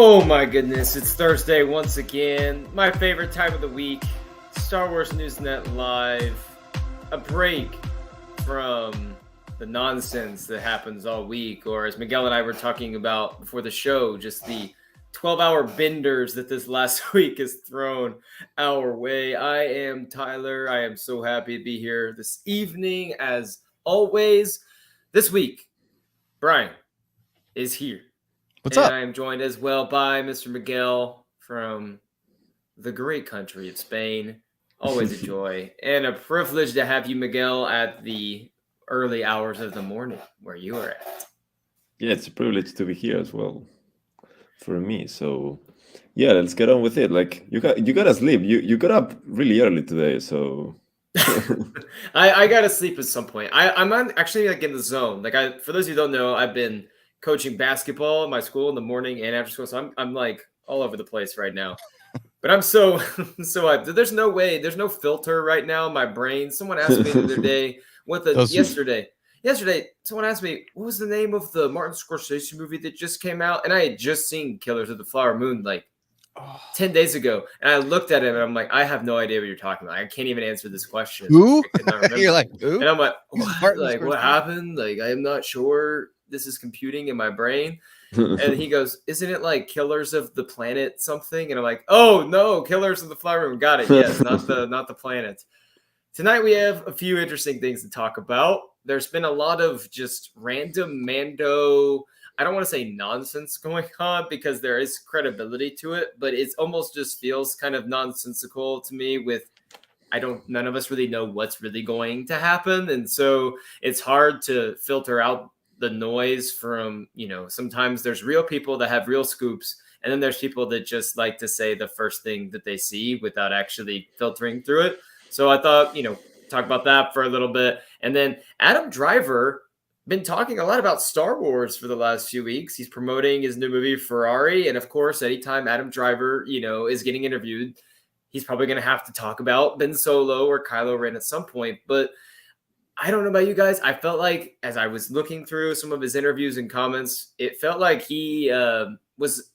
Oh my goodness, it's Thursday once again. My favorite time of the week. Star Wars Newsnet Live. A break from the nonsense that happens all week, or as Miguel and I were talking about before the show, just the 12-hour benders that this last week has thrown our way. I am Tyler. I am so happy to be here this evening as always. This week, Brian is here. What's up? I am joined as well by Mr. Miguel from the great country of Spain. Always a joy and a privilege to have you, Miguel, at the early hours of the morning where you are at. Yeah, it's a privilege to be here as well for me. So yeah, let's get on with it. Like you gotta sleep. You got up really early today, so I gotta sleep at some point. I'm actually like in the zone. Like for those who don't know, I've been coaching basketball at my school in the morning and after school. So I'm like all over the place right now. But I'm so there's no way, there's no filter right now in my brain. Someone asked me the other day yesterday, someone asked me, what was the name of the Martin Scorsese movie that just came out? And I had just seen Killers of the Flower Moon like 10 days ago. And I looked at it and I'm like, I have no idea what you're talking about. I can't even answer this question. Who? You're like, who? And I'm like, what happened? Like, I'm not sure. This is computing in my brain. And he goes, isn't it like Killers of the Planet something? And I'm like, oh no, Killers of the Flower Moon. Got it. Yes, not the planet. Tonight we have a few interesting things to talk about. There's been a lot of just random Mando, I don't want to say nonsense going on because there is credibility to it, but it almost just feels kind of nonsensical to me with none of us really know what's really going to happen. And so it's hard to filter out the noise from, sometimes there's real people that have real scoops. And then there's people that just like to say the first thing that they see without actually filtering through it. So I thought, talk about that for a little bit. And then Adam Driver been talking a lot about Star Wars for the last few weeks. He's promoting his new movie Ferrari. And of course, anytime Adam Driver, is getting interviewed, he's probably going to have to talk about Ben Solo or Kylo Ren at some point. But I don't know about you guys. I felt like as I was looking through some of his interviews and comments, it felt like he was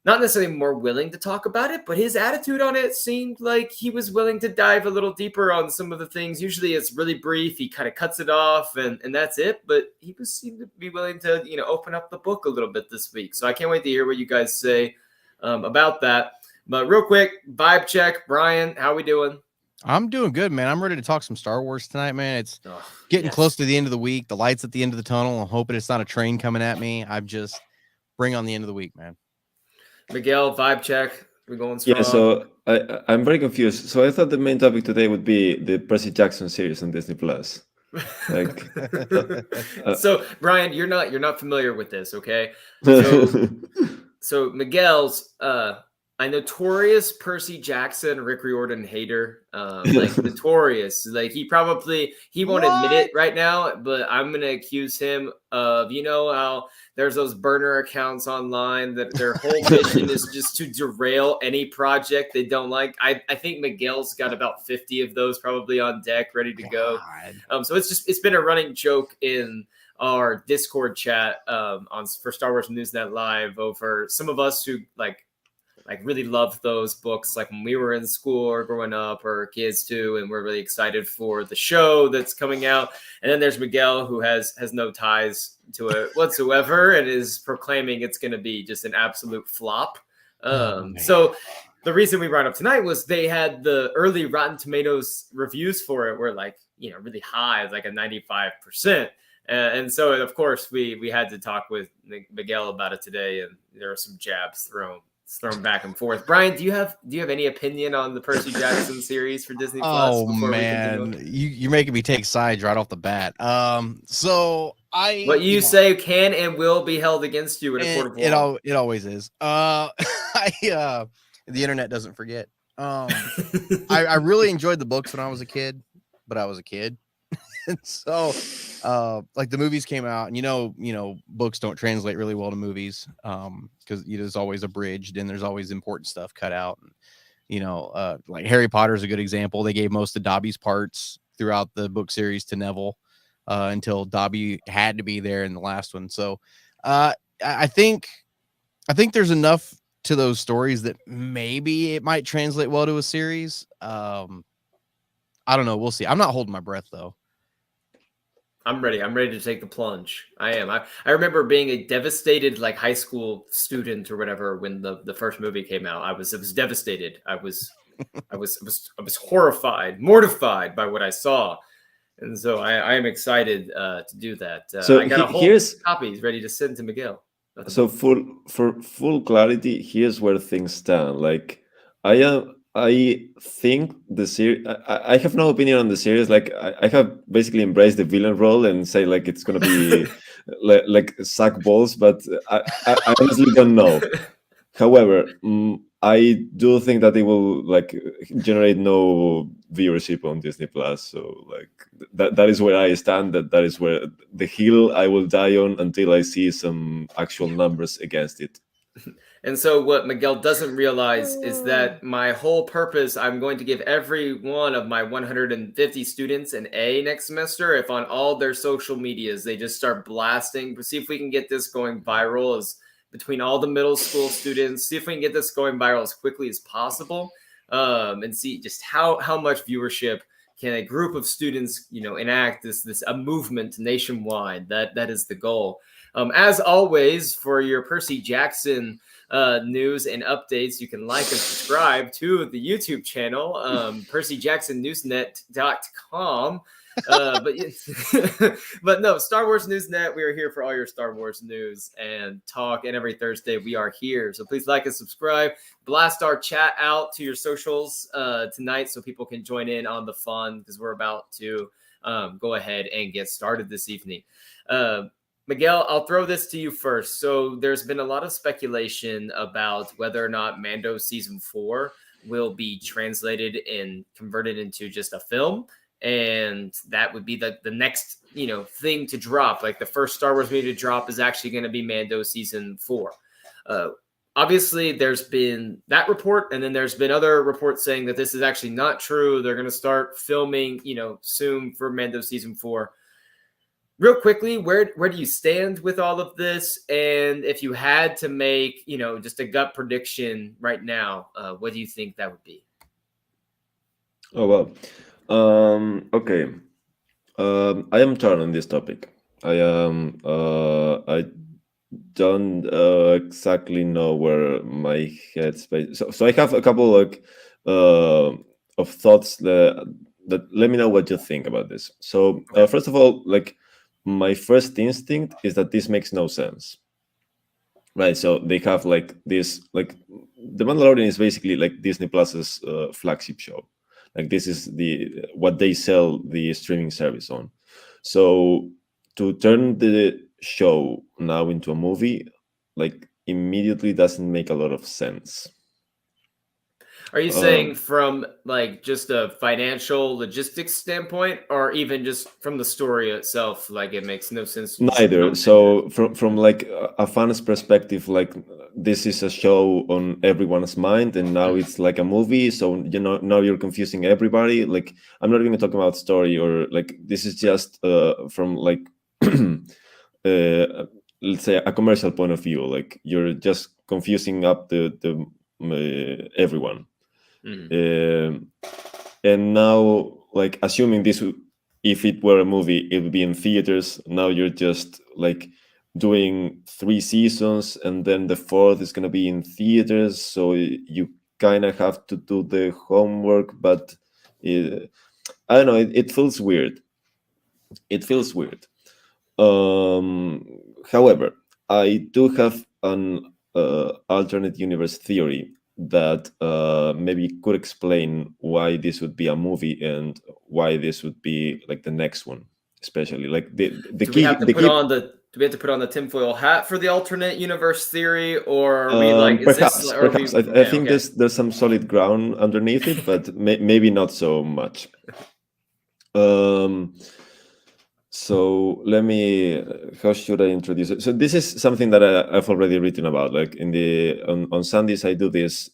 not necessarily more willing to talk about it, but his attitude on it seemed like he was willing to dive a little deeper on some of the things. Usually it's really brief. He kind of cuts it off and that's it. But he seemed to be willing to, open up the book a little bit this week. So I can't wait to hear what you guys say about that. But real quick, vibe check. Brian, how we doing? I'm doing good, man. I'm ready to talk some Star Wars tonight, man. It's getting close to the end of the week. The light's at the end of the tunnel. I'm hoping it's not a train coming at me. I'm just bring on the end of the week, man. Miguel, vibe check. We're going strong. Yeah, so I'm very confused. So I thought the main topic today would be the Percy Jackson series on Disney Plus. Like, so Brian, you're not familiar with this, okay? So Miguel's a notorious Percy Jackson, Rick Riordan hater, like notorious. Like he won't admit it right now, but I'm gonna accuse him of, how there's those burner accounts online that their whole mission is just to derail any project they don't like. I think Miguel's got about 50 of those probably on deck, ready to go. So it's been a running joke in our Discord chat for Star Wars Newsnet Live over some of us who like really loved those books like when we were in school or growing up or kids too. And we're really excited for the show that's coming out. And then there's Miguel who has no ties to it whatsoever and is proclaiming it's going to be just an absolute flop. So the reason we brought it up tonight was they had the early Rotten Tomatoes reviews for it were like, really high, like a 95%. And so, of course, we had to talk with Miguel about it today. And there were some jabs thrown back and forth. Brian, do you have any opinion on the Percy Jackson series for Disney Plus? Oh man, you're making me take sides right off the bat. So what you say can and will be held against you in a court of law. It always is. The internet doesn't forget. I really enjoyed the books when I was a kid, but I was a kid. And so like the movies came out and books don't translate really well to movies because there's always abridged and there's always important stuff cut out. And, like Harry Potter is a good example. They gave most of Dobby's parts throughout the book series to Neville until Dobby had to be there in the last one. So I think I think there's enough to those stories that maybe it might translate well to a series. I don't know. We'll see. I'm not holding my breath though. I'm ready. I'm ready to take the plunge. I am. I remember being a devastated like high school student or whatever when the first movie came out. I was devastated. I was horrified, mortified by what I saw. And so I am excited to do that. So I got a whole here's copies ready to send to Miguel. so for full clarity, here's where things stand. Like I think the series. I have no opinion on the series. Like I have basically embraced the villain role and say like it's gonna be like sack balls, but I honestly don't know. However, I do think that it will like generate no viewership on Disney Plus. So like that is where I stand. That is where the hill I will die on until I see some actual numbers against it. And so what Miguel doesn't realize is that my whole purpose, I'm going to give every one of my 150 students an A next semester if on all their social medias they just start blasting, see if we can get this going viral as between all the middle school students, see if we can get this going viral as quickly as possible, and see just how much viewership can a group of students, enact this a movement nationwide. That is the goal. As always, for your Percy Jackson news and updates, you can like and subscribe to the YouTube channel, percyjacksonnewsnet.com. But no, Star Wars Newsnet, we are here for all your Star Wars news and talk, and every Thursday we are here. So please like and subscribe. Blast our chat out to your socials tonight so people can join in on the fun, because we're about to go ahead and get started this evening. Miguel, I'll throw this to you first. So there's been a lot of speculation about whether or not Mando Season 4 will be translated and converted into just a film. And that would be the next, thing to drop. Like the first Star Wars movie to drop is actually going to be Mando Season 4. Obviously, there's been that report, and then there's been other reports saying that this is actually not true. They're going to start filming, soon for Mando Season 4. Real quickly, where do you stand with all of this? And if you had to make, just a gut prediction right now, what do you think that would be? Oh wow. Okay. I am torn on this topic. I don't exactly know where my headspace. So I have a couple of thoughts that let me know what you think about this. So first of all, like my first instinct is that this makes no sense. Right, so they have like this, like The Mandalorian is basically like Disney Plus's flagship show. Like this is what they sell the streaming service on. So to turn the show now into a movie, like immediately doesn't make a lot of sense. Are you saying from like just a financial logistics standpoint, or even just from the story itself? Like it makes no sense. Neither. So from like a fan's perspective, like this is a show on everyone's mind, and now it's like a movie. So now you're confusing everybody. Like I'm not even talking about story, or like this is just from like let's say a commercial point of view. Like you're just confusing up the everyone. And now, like assuming this, if it were a movie, it would be in theaters. Now you're just like doing 3 seasons, and then the 4th is gonna be in theaters. So you kind of have to do the homework, but I don't know. It feels weird. It feels weird. However, I do have an alternate universe theory that maybe could explain why this would be a movie and why this would be like the next one, especially like the do key. We have to put on the do we have to put on the tinfoil hat for the alternate universe theory, or are we like perhaps? I think there's some solid ground underneath it, but maybe not so much. So let me. How should I introduce it? So this is something that I've already written about. Like on Sundays, I do this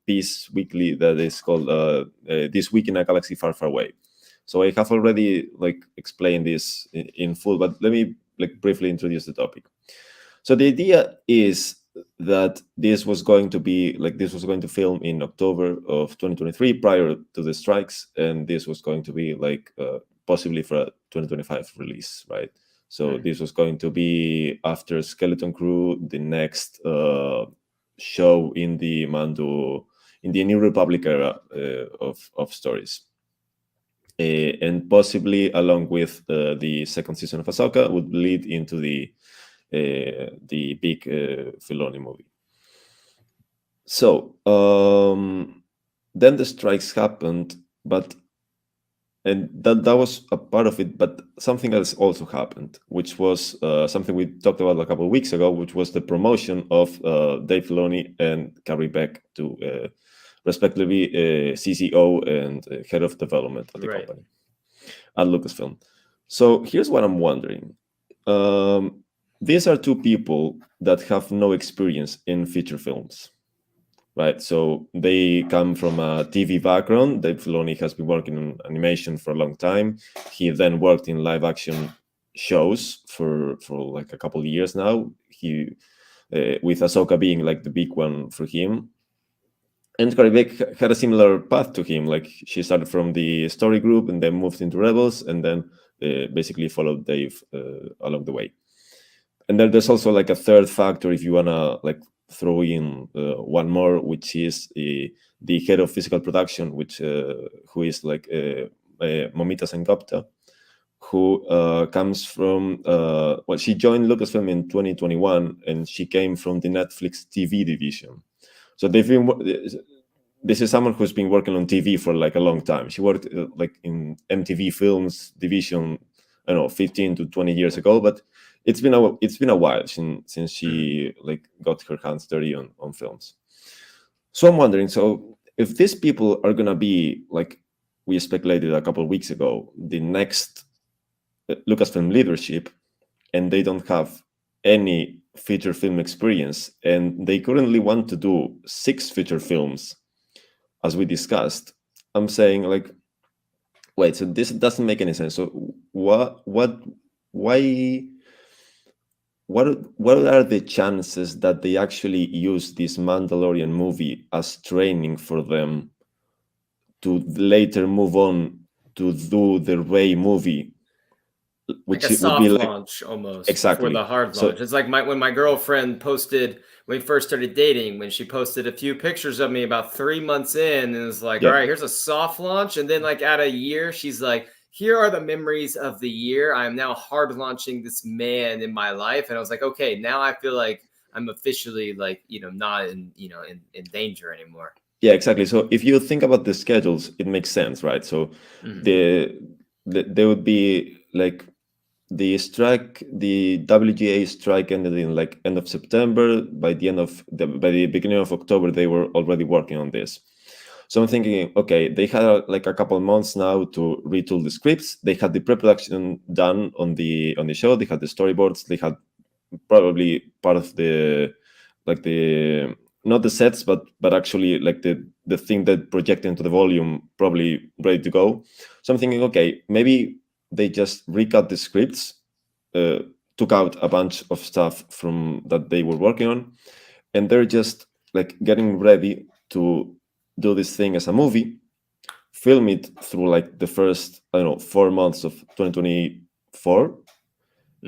piece weekly that is called "This Week in a Galaxy Far, Far Away." So I have already like explained this in full, but let me like briefly introduce the topic. So the idea is that this was going to film in October of 2023 prior to the strikes, and this was going to be like possibly for a 2025 release, right? So this was going to be after Skeleton Crew, the next show in the New Republic era of stories. And possibly along with the second season of Ahsoka would lead into the big Filoni movie. So then the strikes happened, and that was a part of it, but something else also happened, which was something we talked about a couple of weeks ago, which was the promotion of Dave Filoni and Carrie Beck to respectively CCO and head of development at the company at Lucasfilm. So here's what I'm wondering. These are two people that have no experience in feature films, right? So they come from a TV background. Dave Filoni has been working on animation for a long time. He then worked in live action shows for like a couple of years now. He with Ahsoka being like the big one for him. And Carrie Beck had a similar path to him. Like she started from the story group and then moved into Rebels, and then basically followed Dave along the way. And then there's also like a third factor, if you wanna like throw in one more, which is the head of physical production, which who is like Momita Sengupta, who comes from she joined Lucasfilm in 2021, and she came from the Netflix TV division. So this is someone who's been working on TV for like a long time. She worked like in MTV Films division, I don't know, 15 to 20 years ago, but it's been a while since she like got her hands dirty on films. So I'm wondering, so if these people are gonna be, like we speculated a couple of weeks ago, the next Lucasfilm leadership, and they don't have any feature film experience, and they currently want to do 6 feature films, as we discussed, I'm saying like, wait, so this doesn't make any sense. So what are the chances that they actually use this Mandalorian movie as training for them to later move on to do the Rey movie, which like a soft launch almost before the hard launch. It's like when my girlfriend posted, when we first started dating, when she posted a few pictures of me about 3 months in, and it was like, all right, here's a soft launch. And then like at a year, she's like, here are the memories of the year. I am now hard launching this man in my life. And I was like, okay, now I feel like I'm officially like, not in danger anymore. Yeah, exactly. So if you think about the schedules, it makes sense, right? So there would be like the strike, the WGA strike ended in like end of September. By the beginning of October, they were already working on this. So I'm thinking, okay, they had like a couple of months now to retool the scripts. They had the pre-production done on the show. They had the storyboards. They had probably part of the not the sets, but actually like the thing that projected into the volume probably ready to go. So I'm thinking, okay, maybe they just recut the scripts, took out a bunch of stuff from that they were working on, and they're just like getting ready to do this thing as a movie, film it through like the first, 4 months of 2024.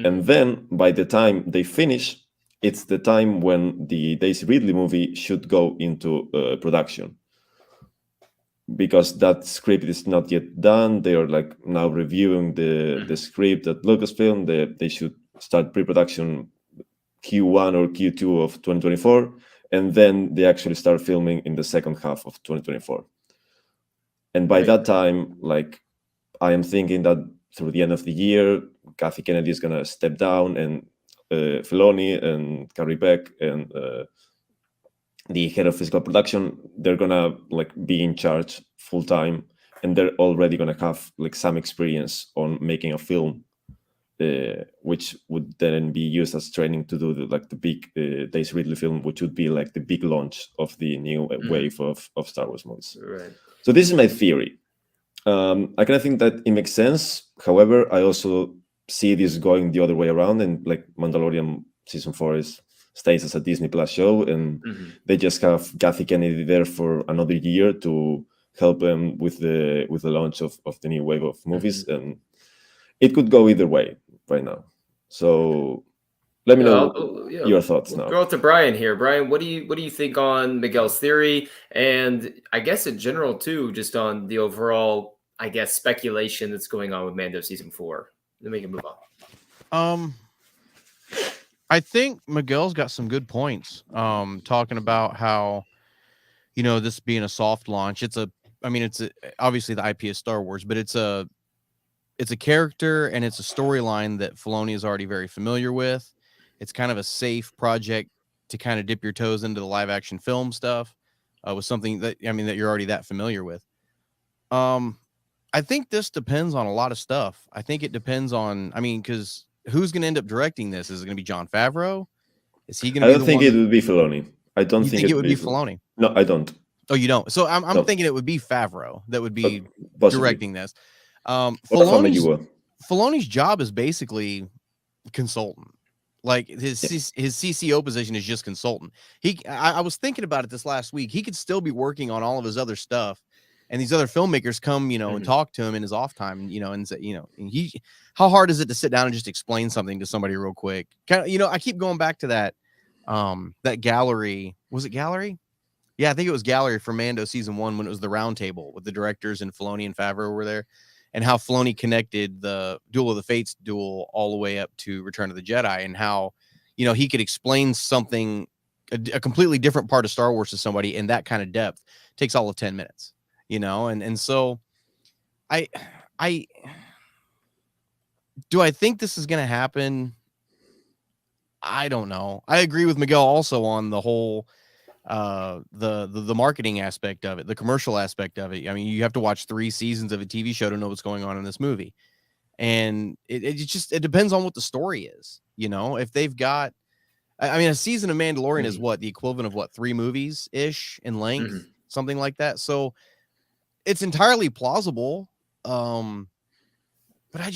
And then by the time they finish, it's the time when the Daisy Ridley movie should go into production. Because that script is not yet done. They are like now reviewing the script at Lucasfilm. They should start pre-production Q1 or Q2 of 2024. And then they actually start filming in the second half of 2024. And by that time, like, I am thinking that through the end of the year, Kathy Kennedy is going to step down, and Filoni and Carrie Beck and the head of physical production, they're going to like be in charge full time, and they're already going to have like some experience on making a film, which would then be used as training to do the big Daisy Ridley film, which would be like the big launch of the new wave of Star Wars movies. Right. So this is my theory. I kind of think that it makes sense. However, I also see this going the other way around, and like Mandalorian season 4 is stays as a Disney Plus show, and they just have Kathy Kennedy there for another year to help them with the launch of the new wave of movies, and it could go either way right now. So let me know your thoughts now. Go to Brian here. Brian, what do you think on Miguel's theory, and I guess in general too, just on the overall, I guess, speculation that's going on with Mando season 4? Then we can move on. I think Miguel's got some good points. Talking about how, this being a soft launch, obviously the IP is Star Wars, but it's a character and it's a storyline that Filoni is already very familiar with. It's kind of a safe project to kind of dip your toes into the live action film stuff with something that you're already that familiar with. I think this depends on a lot of stuff. I think it depends on, because who's going to end up directing this? Is it going to be Jon Favreau? Is he going to? I don't think it would be Filoni. I don't think it would be Filoni. No, I don't. Oh, you don't. So I'm thinking it would be Favreau that would be directing this. Filoni's job is basically consultant. Like his CCO position is just consultant. I was thinking about it this last week. He could still be working on all of his other stuff, and these other filmmakers come, and talk to him in his off time, and say, and how hard is it to sit down and just explain something to somebody real quick? I keep going back to that gallery. Was it gallery? Yeah, I think it was gallery for Mando season 1 when it was the round table with the directors and Filoni and Favreau were there. And how Filoni connected the Duel of the Fates duel all the way up to Return of the Jedi, and how, he could explain something, a completely different part of Star Wars to somebody in that kind of depth. It takes all of 10 minutes, and so I do I think this is going to happen? I don't know. I agree with Miguel also on the whole the marketing aspect of it, the commercial aspect of it. You have to watch 3 seasons of a TV show to know what's going on in this movie, and it depends on what the story is. If they've got, a season of Mandalorian is the equivalent of 3 movies ish in length, something like that. So it's entirely plausible. But I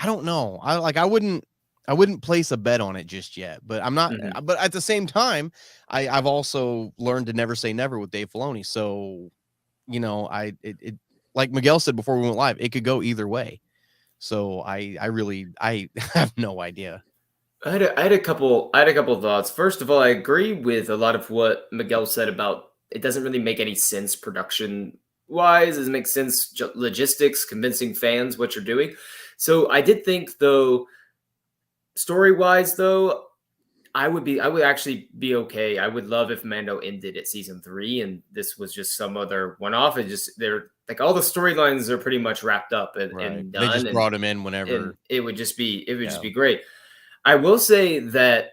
don't know. I wouldn't place a bet on it just yet, but I'm not. But at the same time, I've also learned to never say never with Dave Filoni. So, it like Miguel said before we went live, it could go either way. So I have no idea. I had a couple thoughts. First of all, I agree with a lot of what Miguel said about it doesn't really make any sense production wise. It doesn't make sense logistics, convincing fans what you're doing. So I did think though. Story-wise, though, I would actually be okay. I would love if Mando ended at season 3 and this was just some other one-off. They're like all the storylines are pretty much wrapped up and done. They just brought him in whenever. It would just be great. I will say that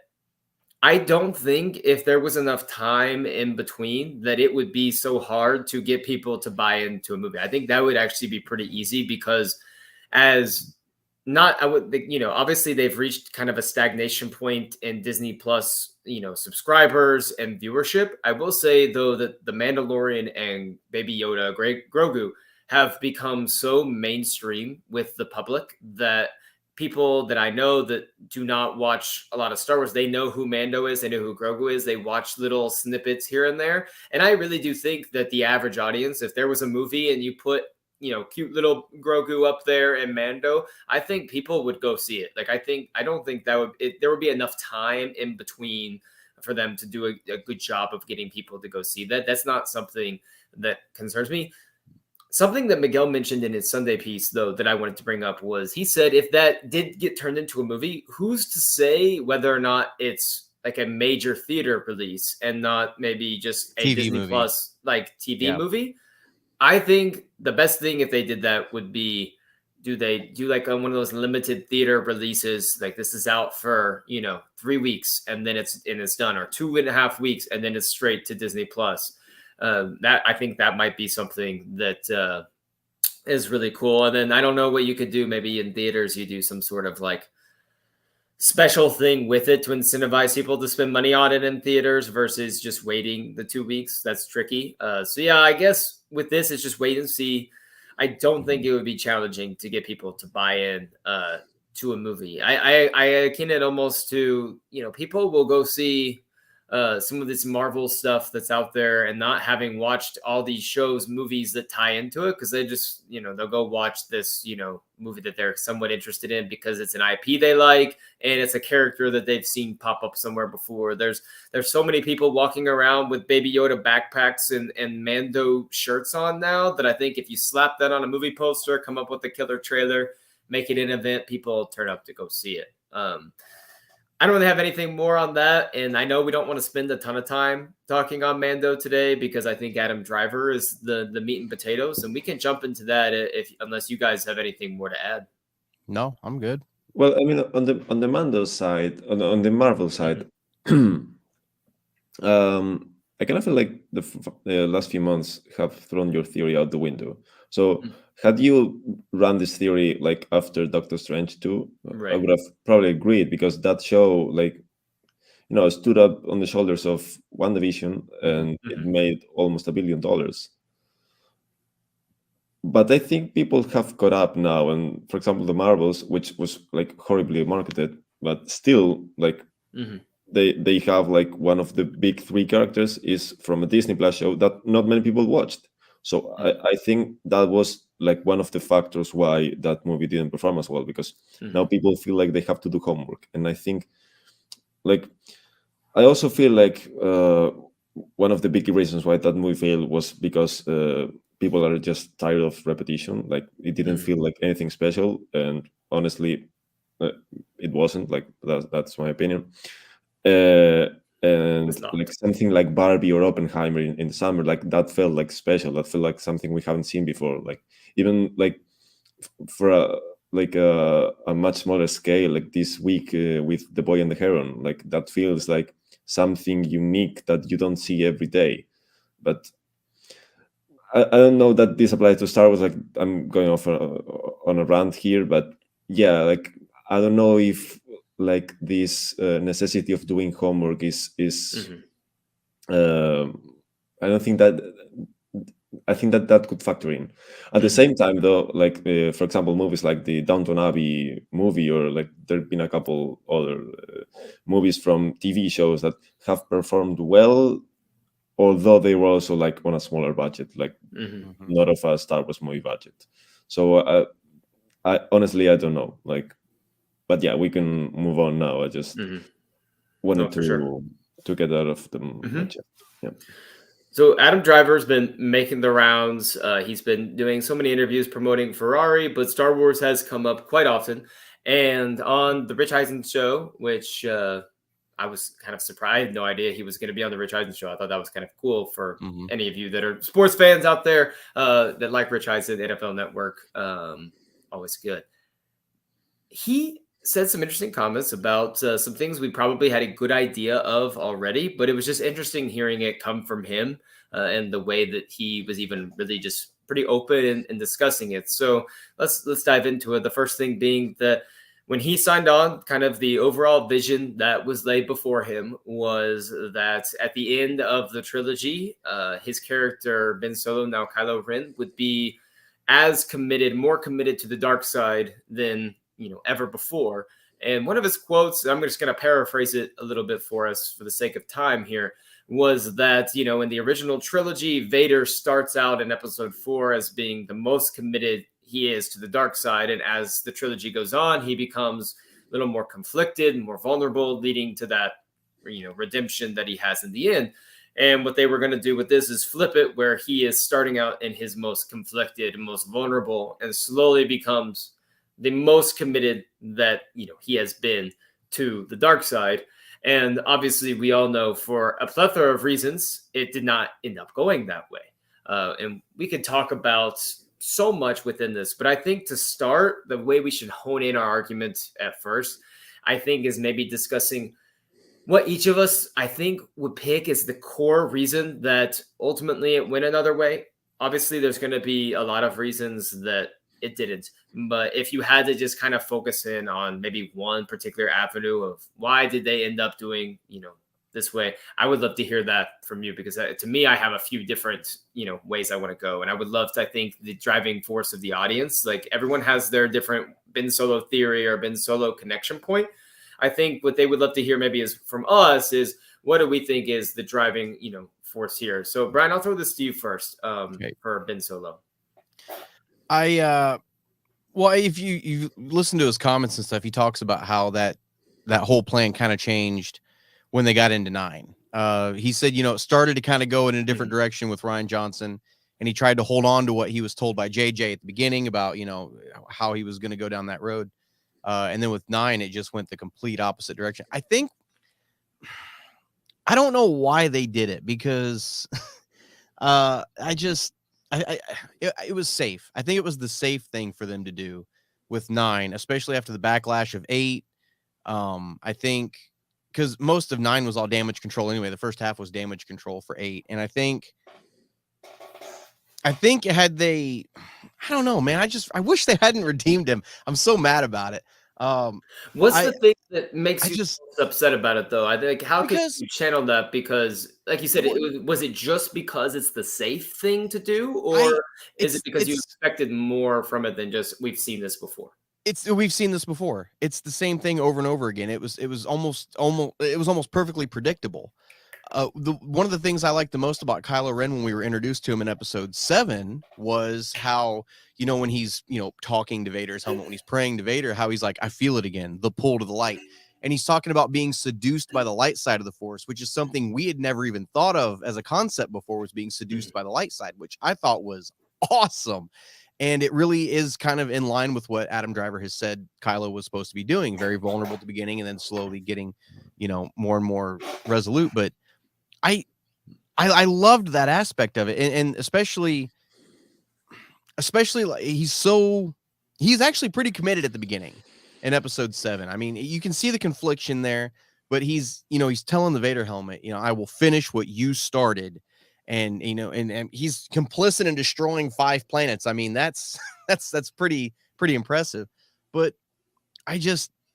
I don't think if there was enough time in between that it would be so hard to get people to buy into a movie. I think that would actually be pretty easy because obviously they've reached kind of a stagnation point in Disney Plus, subscribers and viewership. I will say though that The Mandalorian and Baby Yoda, Grogu have become so mainstream with the public that people that I know that do not watch a lot of Star Wars, they know who Mando is, they know who Grogu is, they watch little snippets here and there. And I really do think that the average audience, if there was a movie and you put cute little Grogu up there and Mando, I think people would go see it. Like, I don't think there would be enough time in between for them to do a good job of getting people to go see that. That's not something that concerns me. Something that Miguel mentioned in his Sunday piece, though, that I wanted to bring up was he said if that did get turned into a movie, who's to say whether or not it's like a major theater release and not maybe just a TV Disney movie. Plus like TV movie? I think the best thing if they did that would be, do they do like one of those limited theater releases? Like this is out for, 3 weeks and then it's done, or 2.5 weeks and then it's straight to Disney Plus. That I think that might be something that is really cool. And then I don't know what you could do. Maybe in theaters, you do some sort of like special thing with it to incentivize people to spend money on it in theaters versus just waiting the 2 weeks. That's tricky. So yeah, I guess with this, it's just wait and see. I don't think it would be challenging to get people to buy in to a movie. I akin it almost to, people will go see some of this Marvel stuff that's out there and not having watched all these shows, movies that tie into it, because they just, they'll go watch this, movie that they're somewhat interested in because it's an IP they like and it's a character that they've seen pop up somewhere before. There's so many people walking around with Baby Yoda backpacks and Mando shirts on now that I think if you slap that on a movie poster, come up with a killer trailer, make it an event, people turn up to go see it. I don't really have anything more on that, and I know we don't want to spend a ton of time talking on Mando today because I think Adam Driver is the meat and potatoes, and we can jump into that unless you guys have anything more to add. No, I'm good. Well, I mean, on the Mando side, on the Marvel side, I kind of feel like the last few months have thrown your theory out the window. So, had you run this theory like after Doctor Strange 2, I would have probably agreed, because that show, like, stood up on the shoulders of WandaVision and it made almost $1 billion. But I think people have caught up now, and for example, the Marvels, which was like horribly marketed, but still, like, they have like one of the big 3 characters is from a Disney Plus show that not many people watched. So I think that was like one of the factors why that movie didn't perform as well, because now people feel like they have to do homework. And I think, like, I also feel like one of the big reasons why that movie failed was because people are just tired of repetition. Like, it didn't feel like anything special, and honestly, it wasn't. Like, that's my opinion. And like something like Barbie or Oppenheimer in the summer, like, that felt like special. That felt like something we haven't seen before. Like, even like for a much smaller scale, like this week with The Boy and the Heron, like, that feels like something unique that you don't see every day. But I don't know that this applies to Star Wars. Like, I'm going off on a rant here, but yeah, like, I don't know if like this necessity of doing homework is I don't think that I think that could factor in. At the same time, though, like for example, movies like the Downton Abbey movie, or like there have been a couple other movies from TV shows that have performed well, although they were also like on a smaller budget, like not of a Star Wars movie budget. So I honestly, I don't know, like, but yeah, we can move on now. I just wanted to get out of the chest. Yeah. So Adam Driver's been making the rounds. He's been doing so many interviews promoting Ferrari, but Star Wars has come up quite often. And on the Rich Eisen show, which I was kind of surprised, I had no idea he was going to be on the Rich Eisen show. I thought that was kind of cool for any of you that are sports fans out there that like Rich Eisen, NFL Network. Always good. He said some interesting comments about some things we probably had a good idea of already, but it was just interesting hearing it come from him and the way that he was even really just pretty open in discussing it. So let's dive into it. The first thing being that when he signed on, kind of the overall vision that was laid before him was that at the end of the trilogy, his character, Ben Solo, now Kylo Ren, would be as committed, more committed to the dark side than ever before. And one of his quotes, I'm just going to paraphrase it a little bit for us for the sake of time here, was that, in the original trilogy, Vader starts out in episode 4 as being the most committed he is to the dark side. And as the trilogy goes on, he becomes a little more conflicted and more vulnerable, leading to that, redemption that he has in the end. And what they were going to do with this is flip it, where he is starting out in his most conflicted, most vulnerable, and slowly becomes the most committed that he has been to the dark side. And obviously we all know, for a plethora of reasons, it did not end up going that way. And we could talk about so much within this, but I think to start, the way we should hone in our argument at first, I think, is maybe discussing what each of us, I think, would pick as the core reason that ultimately it went another way. Obviously there's going to be a lot of reasons that it didn't. But if you had to just kind of focus in on maybe one particular avenue of why did they end up doing, this way. I would love to hear that from you, because to me, I have a few different, ways I want to go. And I would love to, I think, the driving force of the audience, like everyone has their different Ben Solo theory or Ben Solo connection point. I think what they would love to hear maybe is from us is, what do we think is the driving, force here? So Brian, I'll throw this to you first, Okay. for Ben Solo. Well, if you listen to his comments and stuff, he talks about how that whole plan kind of changed when they got into 9. He said, it started to kind of go in a different direction with Rian Johnson, and he tried to hold on to what he was told by JJ at the beginning about, how he was going to go down that road. And then with 9, it just went the complete opposite direction. I don't know why they did it, because it was safe. I think it was the safe thing for them to do with 9, especially after the backlash of 8. I think because most of 9 was all damage control anyway. The first half was damage control for 8, and I think had they, I don't know, man. I wish they hadn't redeemed him. I'm so mad about it. What's the thing that makes you just upset about it, though? I think, how could you channel that? Because, like you said, was it just because it's the safe thing to do, or is it because you expected more from it than just we've seen this before? We've seen this before. It's the same thing over and over again. It was almost perfectly predictable. One of the things I liked the most about Kylo Ren when we were introduced to him in episode 7 was how, when he's, talking to Vader's helmet, when he's praying to Vader, how he's like, I feel it again, the pull to the light. And he's talking about being seduced by the light side of the Force, which is something we had never even thought of as a concept before, was being seduced by the light side, which I thought was awesome. And it really is kind of in line with what Adam Driver has said Kylo was supposed to be doing, very vulnerable at the beginning and then slowly getting, more and more resolute. But I loved that aspect of it, and especially like he's actually pretty committed at the beginning in episode 7. I mean, you can see the confliction there, but he's telling the Vader helmet, I will finish what you started, and and he's complicit in destroying 5 planets. I mean, that's pretty impressive. But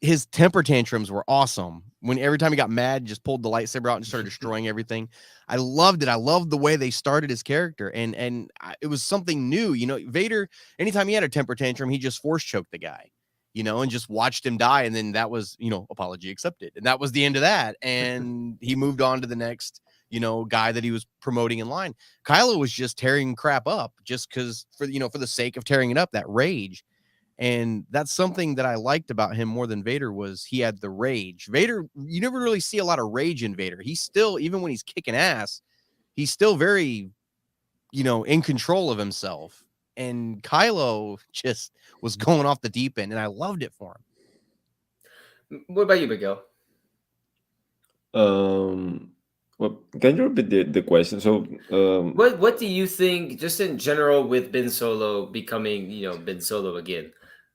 his temper tantrums were awesome. When every time he got mad, just pulled the lightsaber out and started destroying everything. I loved it. I loved the way they started his character, and it was something new. Vader, anytime he had a temper tantrum, he just force choked the guy, and just watched him die. And then that was, apology accepted, and that was the end of that. And he moved on to the next, guy that he was promoting in line. Kylo was just tearing crap up just because for the sake of tearing it up, that rage. And that's something that I liked about him more than Vader, was he had the rage. Vader, you never really see a lot of rage in Vader. He's still, even when he's kicking ass, he's still very, in control of himself. And Kylo just was going off the deep end, and I loved it for him. What about you, Miguel? Well, can you repeat the question? So, what do you think, just in general, with Ben Solo becoming, Ben Solo again?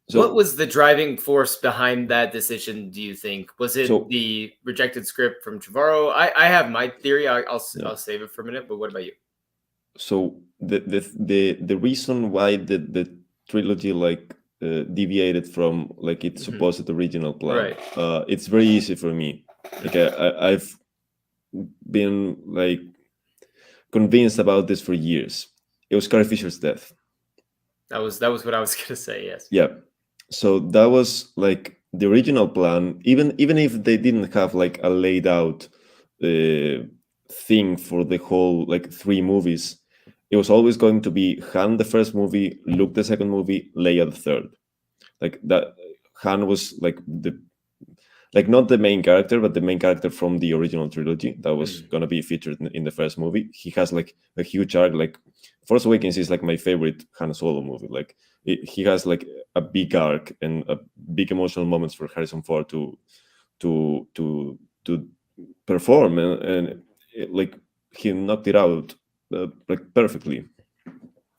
So, what was the driving force behind that decision, do you think? Was it the rejected script from Trevorrow? I have my theory. I'll save it for a minute. But what about you? So the reason why the trilogy deviated from its supposed original plan, right? It's very easy for me. I've been convinced about this for years. It was Carrie Fisher's death. That was what I was gonna say. Yes. Yeah. So that was the original plan. Even if they didn't have a laid out thing for the whole 3 movies, it was always going to be Han the first movie, Luke the second movie, Leia the third. That Han was not the main character, but the main character from the original trilogy that was going to be featured in the first movie. He has a huge arc. Force Awakens is my favorite Han Solo movie. He has a big arc and a big emotional moments for Harrison Ford to perform, and he knocked it out perfectly.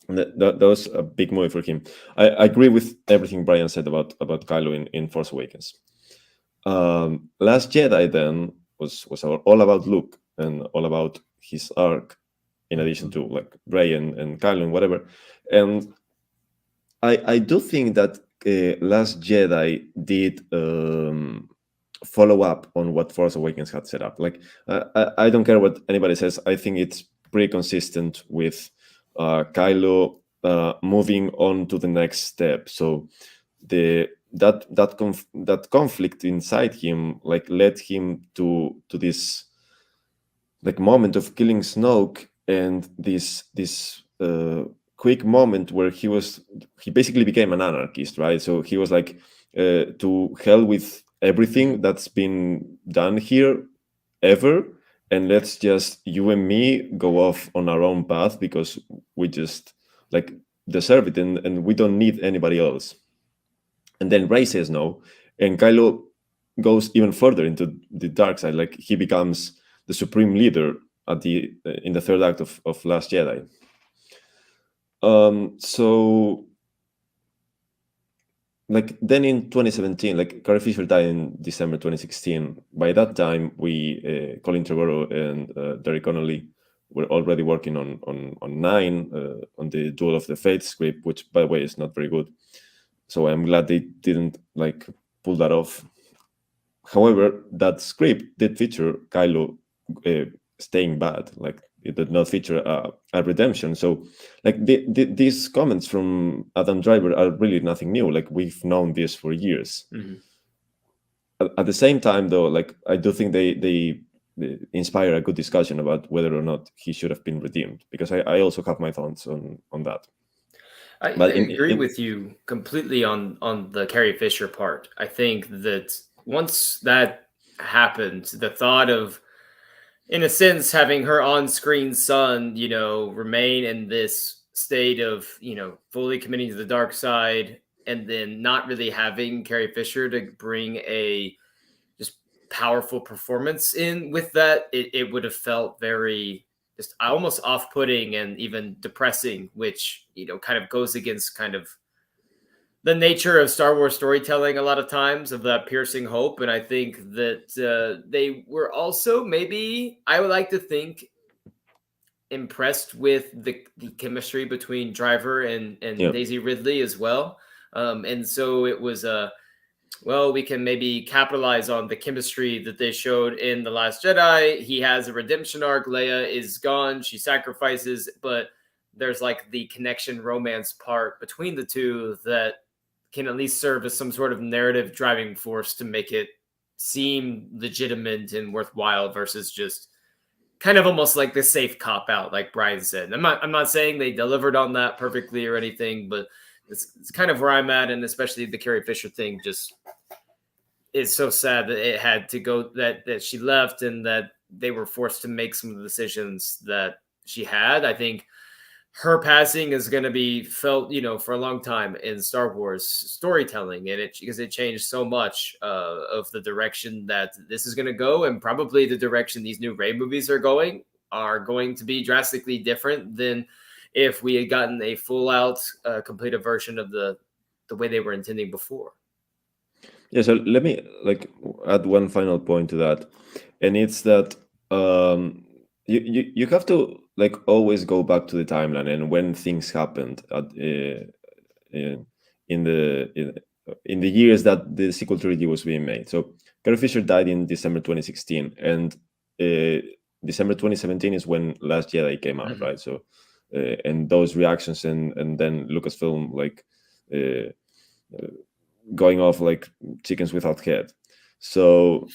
And that was a big movie for him. I agree with everything Brian said about Kylo in Force Awakens. Last Jedi then was all about Luke and all about his arc, in addition to Rey and Kylo and whatever. And I do think that Last Jedi did follow up on what Force Awakens had set up. Like I don't care what anybody says. I think it's pretty consistent with Kylo moving on to the next step. So that conflict inside him like led him to this like moment of killing Snoke, and this quick moment where he basically became an anarchist, right? So he was like, to hell with everything that's been done here ever, and let's just you and me go off on our own path because we just like deserve it, and we don't need anybody else. And then Rey says no, and Kylo goes even further into the dark side. Like he becomes the supreme leader at the in the third act of Last Jedi. So like then in 2017, like Carrie Fisher died in December 2016. By that time, we Colin Trevorrow and Derek Connolly were already working on 9, on the Duel of the Fates script, which by the way is not very good. So I'm glad they didn't like pull that off. However, that script did feature Kylo staying bad. Like it did not feature a redemption. So, like these comments from Adam Driver are really nothing new. Like we've known this for years. At the same time, though, like I do think they inspire a good discussion about whether or not he should have been redeemed. Because I also have my thoughts on that. I agree with you completely on the Carrie Fisher part. I think that once that happened, the thought of, in a sense, having her on-screen son, remain in this state of, fully committing to the dark side, and then not really having Carrie Fisher to bring a just powerful performance in with that, it would have felt very just almost off-putting and even depressing, which kind of goes against kind of the nature of Star Wars storytelling a lot of times, of that piercing hope. And I think that they were also, maybe I would like to think, impressed with the chemistry between Driver and Daisy Ridley as well. And so it was well, we can maybe capitalize on the chemistry that they showed in The Last Jedi. He has a redemption arc. Leia is gone. She sacrifices, but there's like the connection romance part between the two that can at least serve as some sort of narrative driving force to make it seem legitimate and worthwhile versus just kind of almost like the safe cop out, like Brian said. I'm not saying they delivered on that perfectly or anything, but it's kind of where I'm at, and especially the Carrie Fisher thing just is so sad that it had to go, that she left and that they were forced to make some of the decisions that she had. I think her passing is going to be felt, for a long time in Star Wars storytelling, and because it changed so much of the direction that this is going to go, and probably the direction these new Rey movies are going to be drastically different than if we had gotten a full-out, completed version of the way they were intending before. Yeah, so let me add one final point to that, and it's that you have to always go back to the timeline and when things happened in the years that the sequel trilogy was being made. So Carrie Fisher died in December 2016, and December 2017 is when Last Jedi came out, right? So and those reactions and then Lucasfilm going off like chickens without head. So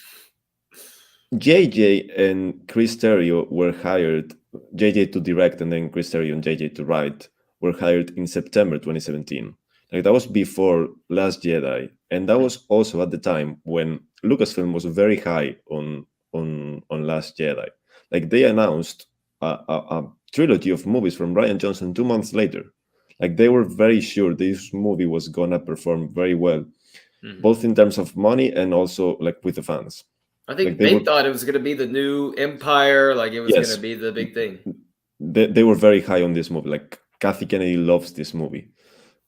JJ and Chris Terrio were hired, JJ to direct and then Chris Terrio and JJ to write, were hired in September 2017. Like that was before Last Jedi, and that was also at the time when Lucasfilm was very high on Last Jedi. Like they announced a trilogy of movies from Rian Johnson 2 months later. Like they were very sure this movie was gonna perform very well, both in terms of money and also like with the fans. I think they thought it was going to be the new Empire, like it was going to be the big thing. They were very high on this movie. Like Kathy Kennedy loves this movie,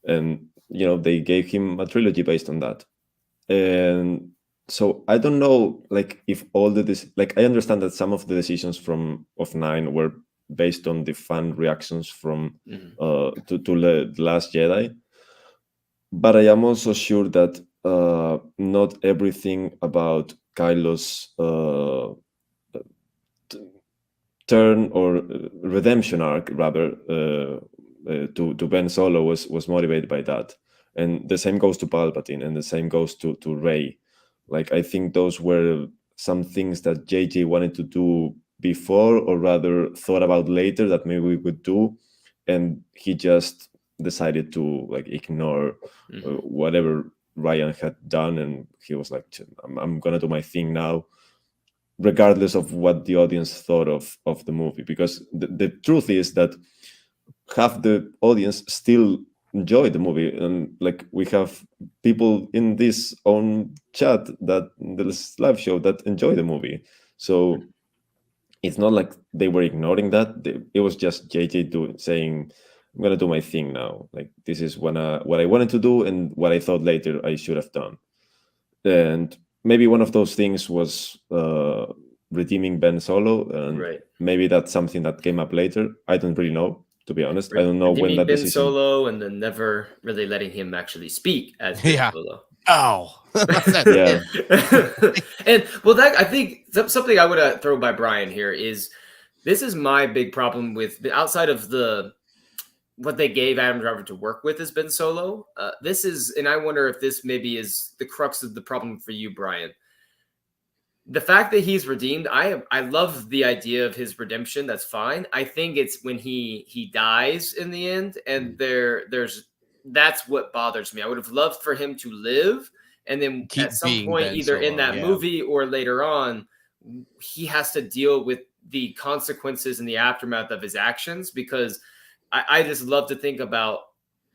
and they gave him a trilogy based on that. And so I don't know, like if all I understand that some of the decisions of 9 were based on the fan reactions from to the Last Jedi, but I am also sure that not everything about Kylo's turn or redemption arc, rather, to Ben Solo was motivated by that. And the same goes to Palpatine, and the same goes to Rey. Like, I think those were some things that JJ wanted to do before, or rather thought about later, that maybe we could do, and he just decided to like ignore whatever Ryan had done, and he was like, I'm gonna do my thing now, regardless of what the audience thought of the movie. Because the truth is that half the audience still enjoy the movie, and like we have people in this own chat, that this live show, that enjoy the movie. So it's not like they were ignoring that. It was just JJ saying, I'm gonna do my thing now. Like, this is what I wanted to do, and what I thought later I should have done. And maybe one of those things was redeeming Ben Solo, and maybe that's something that came up later. I don't really know, to be honest. I don't know when that Ben decision. Solo, and then never really letting him actually speak as Ben Solo. Oh, yeah. And well, that I think something I would throw by Brian here is, this is my big problem with, outside of what they gave Adam Driver to work with as Ben Solo. This is, and I wonder if this maybe is the crux of the problem for you, Brian. The fact that he's redeemed, I love the idea of his redemption. That's fine. I think it's when he dies in the end, and that's what bothers me. I would have loved for him to live, and then at some point, Ben either Solo, in that movie or later on, he has to deal with the consequences and the aftermath of his actions, because I just love to think about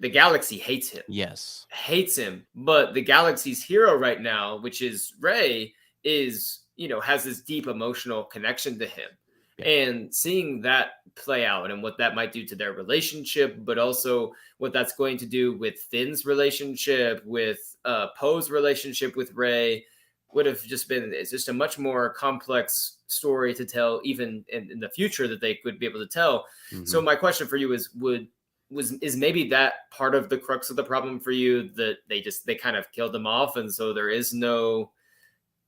the galaxy hates him. Yes. Hates him. But the galaxy's hero right now, which is Rey, is, has this deep emotional connection to him. Yeah. And seeing that play out and what that might do to their relationship, but also what that's going to do with Finn's relationship, with Poe's relationship with Rey, would have just been, it's just a much more complex story to tell, even in the future, that they could be able to tell. Mm-hmm. So my question for you is, is maybe that part of the crux of the problem for you, that they kind of killed them off, and so there is no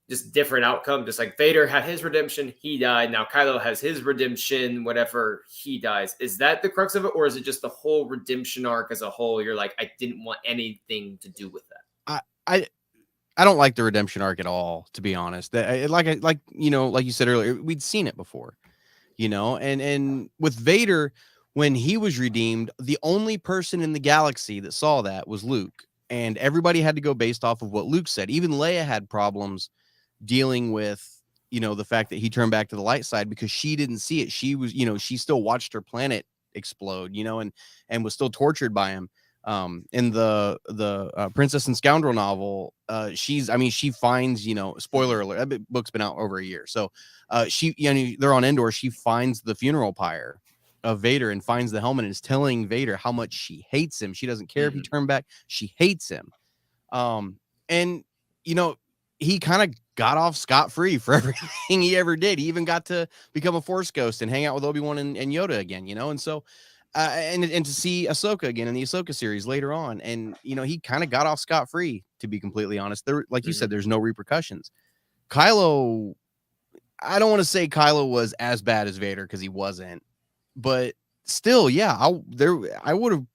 just different outcome? Just like Vader had his redemption, he died. Now Kylo has his redemption, whatever, he dies. Is that the crux of it, or is it just the whole redemption arc as a whole? You're like, I didn't want anything to do with that. I don't like the redemption arc at all, to be honest. Like you said earlier, we'd seen it before, and with Vader, when he was redeemed, the only person in the galaxy that saw that was Luke, and everybody had to go based off of what Luke said. Even Leia had problems dealing with, the fact that he turned back to the light side, because she didn't see it. She was, she still watched her planet explode, and was still tortured by him. In the Princess and Scoundrel novel, she finds, spoiler alert, that book's been out over a year. So they're on Endor. She finds the funeral pyre of Vader and finds the helmet, and is telling Vader how much she hates him. She doesn't care if he turned back. She hates him. And he kind of got off scot-free for everything he ever did. He even got to become a Force ghost and hang out with Obi-Wan and Yoda again, and so and to see Ahsoka again in the Ahsoka series later on, and he kind of got off scot-free, to be completely honest. There, like you said, there's no repercussions. Kylo, I don't want to say Kylo was as bad as Vader, because he wasn't, but still, yeah, I wouldn't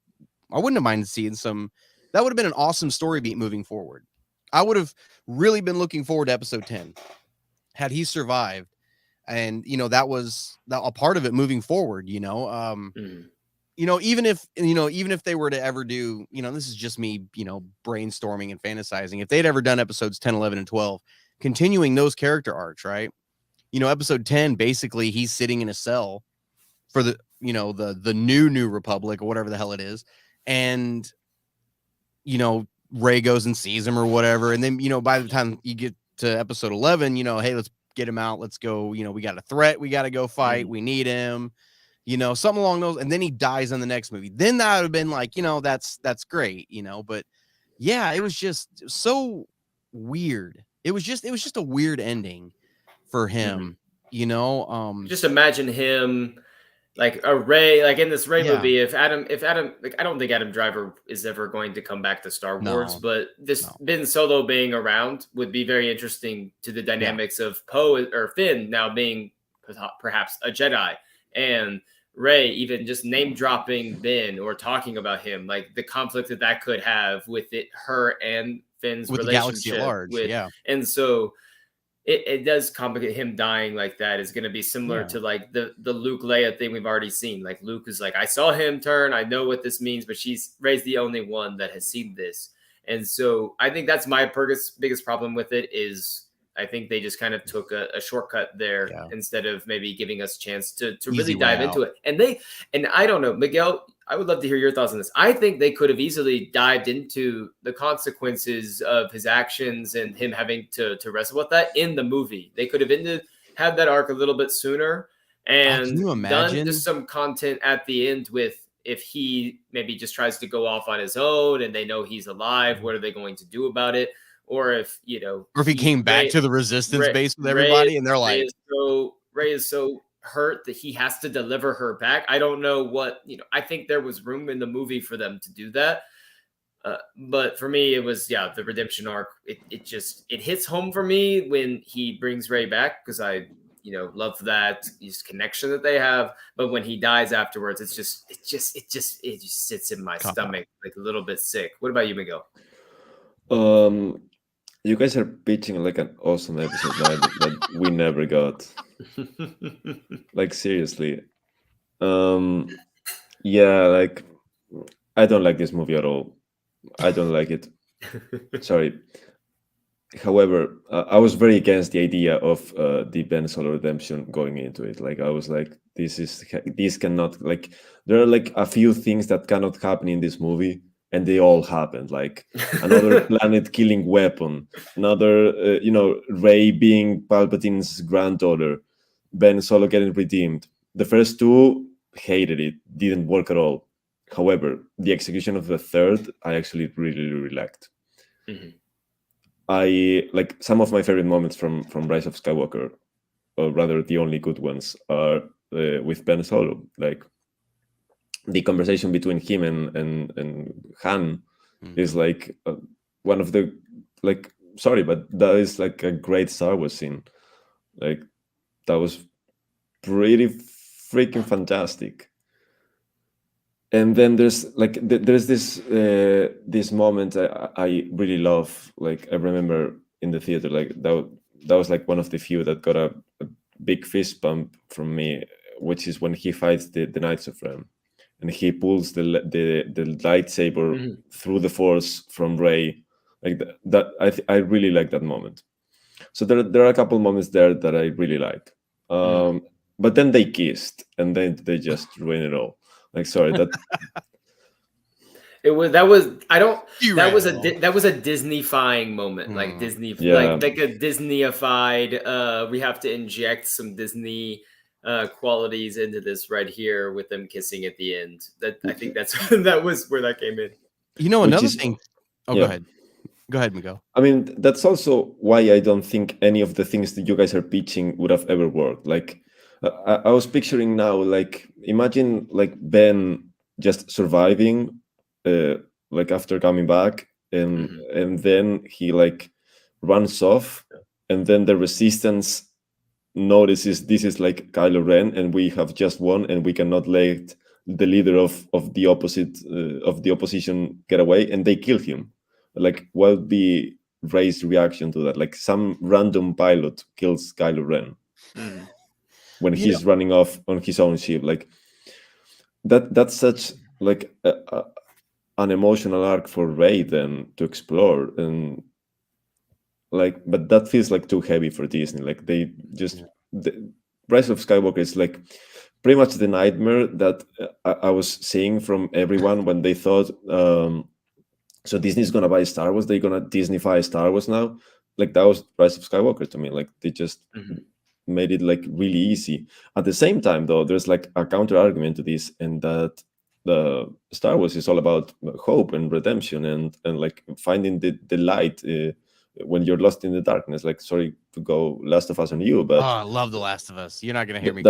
have minded seeing some. That would have been an awesome story beat moving forward. I would have really been looking forward to episode 10 had he survived, and that was a part of it moving forward. Even if they were to ever do, this is just me, brainstorming and fantasizing. If they'd ever done episodes 10, 11, and 12, continuing those character arcs, right? Episode 10, basically he's sitting in a cell for the new Republic, or whatever the hell it is. And, Rey goes and sees him or whatever. And then, by the time you get to episode 11, hey, let's get him out. Let's go. We got a threat. We got to go fight. We need him. Something along those, and then he dies in the next movie. Then that would have been like, that's great, but yeah, it was just so weird. It was just a weird ending for him, Just imagine him like a Ray, like in this Ray Yeah. movie, if Adam, like I don't think Adam Driver is ever going to come back to Star Wars, No, but this no. Ben Solo being around would be very interesting to the dynamics of Poe or Finn now being perhaps a Jedi, and Ray even just name dropping Ben or talking about him, like the conflict that could have with it, her and Finn's With the galaxy at relationship large, with, yeah. and so it does complicate. Him dying like that is going to be similar Yeah. to like the Luke Leia thing we've already seen. Like Luke is like, I saw him turn, I know what this means, but Rey's the only one that has seen this, and so I think that's my biggest problem with it is I think they just kind of took a shortcut there Yeah. instead of maybe giving us a chance to Easy really way dive out. into it. And I don't know, Miguel, I would love to hear your thoughts on this. I think they could have easily dived into the consequences of his actions and him having to wrestle with that in the movie. They could have had that arc a little bit sooner and Can you done imagine? just some content at the end with if he maybe just tries to go off on his own and they know he's alive, what are they going to do about it? Or if, or if he came back to the resistance base with everybody and they're like, Ray is so hurt that he has to deliver her back. I don't know what, I think there was room in the movie for them to do that. But for me, it was, the redemption arc. It hits home for me when he brings Ray back because I, love that connection that they have. But when he dies afterwards, it just sits in my stomach like a little bit sick. What about you, Miguel? You guys are pitching like an awesome episode that we never got. Like seriously. Yeah, like I don't like this movie at all. I don't like it. Sorry. However, I was very against the idea of the Ben Solo redemption going into it. Like I was like, this cannot, like there are like a few things that cannot happen in this movie, and they all happened. Like another planet killing weapon, another Rey being Palpatine's granddaughter, Ben Solo getting redeemed. The first two, hated it, didn't work at all. However, the execution of the third, I actually really liked. Mm-hmm. I like some of my favorite moments from Rise of Skywalker, or rather the only good ones, are with Ben Solo. Like the conversation between him and Han is like one of the sorry, but that is like a great Star Wars scene. Like that was pretty freaking fantastic. And then there's this moment I really love. Like I remember in the theater, like that was like one of the few that got a big fist bump from me, which is when he fights the Knights of Ren, and he pulls the lightsaber through the Force from Rey. Like that, I really like that moment. So there are a couple moments there that I really like. But then they kissed, and then they just ruined it all. Like, sorry, that that was a Disney-fying moment, like Disney, like a Disney-ified. We have to inject some Disney qualities into this right here with them kissing at the end. I think that was where that came in. Another thing. Oh, yeah. Go ahead, Miguel. I mean, that's also why I don't think any of the things that you guys are pitching would have ever worked. Like, I was picturing now, like, imagine like Ben just surviving, like after coming back, and then he like runs off, and then the Resistance notices this is like Kylo Ren, and we have just won, and we cannot let the leader of the opposition get away, and they kill him. Like, what would be Rey's reaction to that? Like, some random pilot kills Kylo Ren when he's running off on his own ship. Like, that's such like an emotional arc for Rey then to explore, and like, but that feels like too heavy for Disney. Like, they just the Rise of Skywalker is like pretty much the nightmare that I was seeing from everyone when they thought, so Disney's gonna buy Star Wars, they're gonna Disneyfy Star Wars now. Like, that was Rise of Skywalker to me. Like, they just made it like really easy. At the same time, though, there's like a counter argument to this, and that the Star Wars is all about hope and redemption and like finding the light when you're lost in the darkness. Like, sorry to go Last of Us on you, but I love The Last of Us. You're not gonna hear me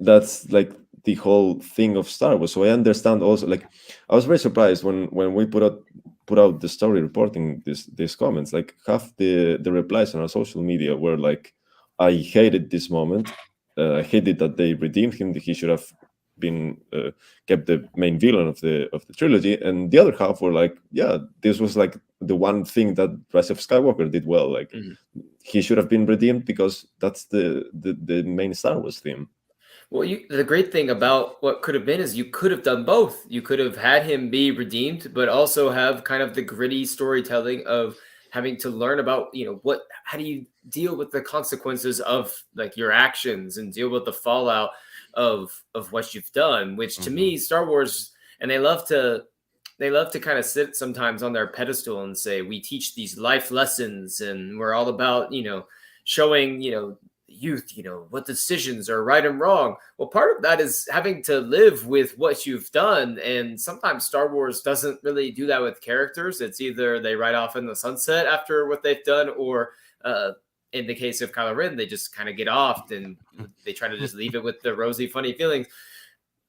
that's like the whole thing of Star Wars. So I understand also, like, I was very surprised when we put out the story reporting these comments. Like, half the replies on our social media were like, I hated this moment. I hated that they redeemed him. That he should have been kept the main villain of the trilogy. And the other half were like, yeah, this was like the one thing that Rise of Skywalker did well. Like, he should have been redeemed because that's the main Star Wars theme. Well, the great thing about what could have been is you could have done both. You could have had him be redeemed, but also have kind of the gritty storytelling of having to learn about, how do you deal with the consequences of like your actions and deal with the fallout of what you've done, which to me, Star Wars, and they love to kind of sit sometimes on their pedestal and say, we teach these life lessons and we're all about, showing, youth, what decisions are right and wrong. Well, part of that is having to live with what you've done. And sometimes Star Wars doesn't really do that with characters. It's either they ride off in the sunset after what they've done, or in the case of Kylo Ren, they just kind of get off and they try to just leave it with the rosy, funny feelings.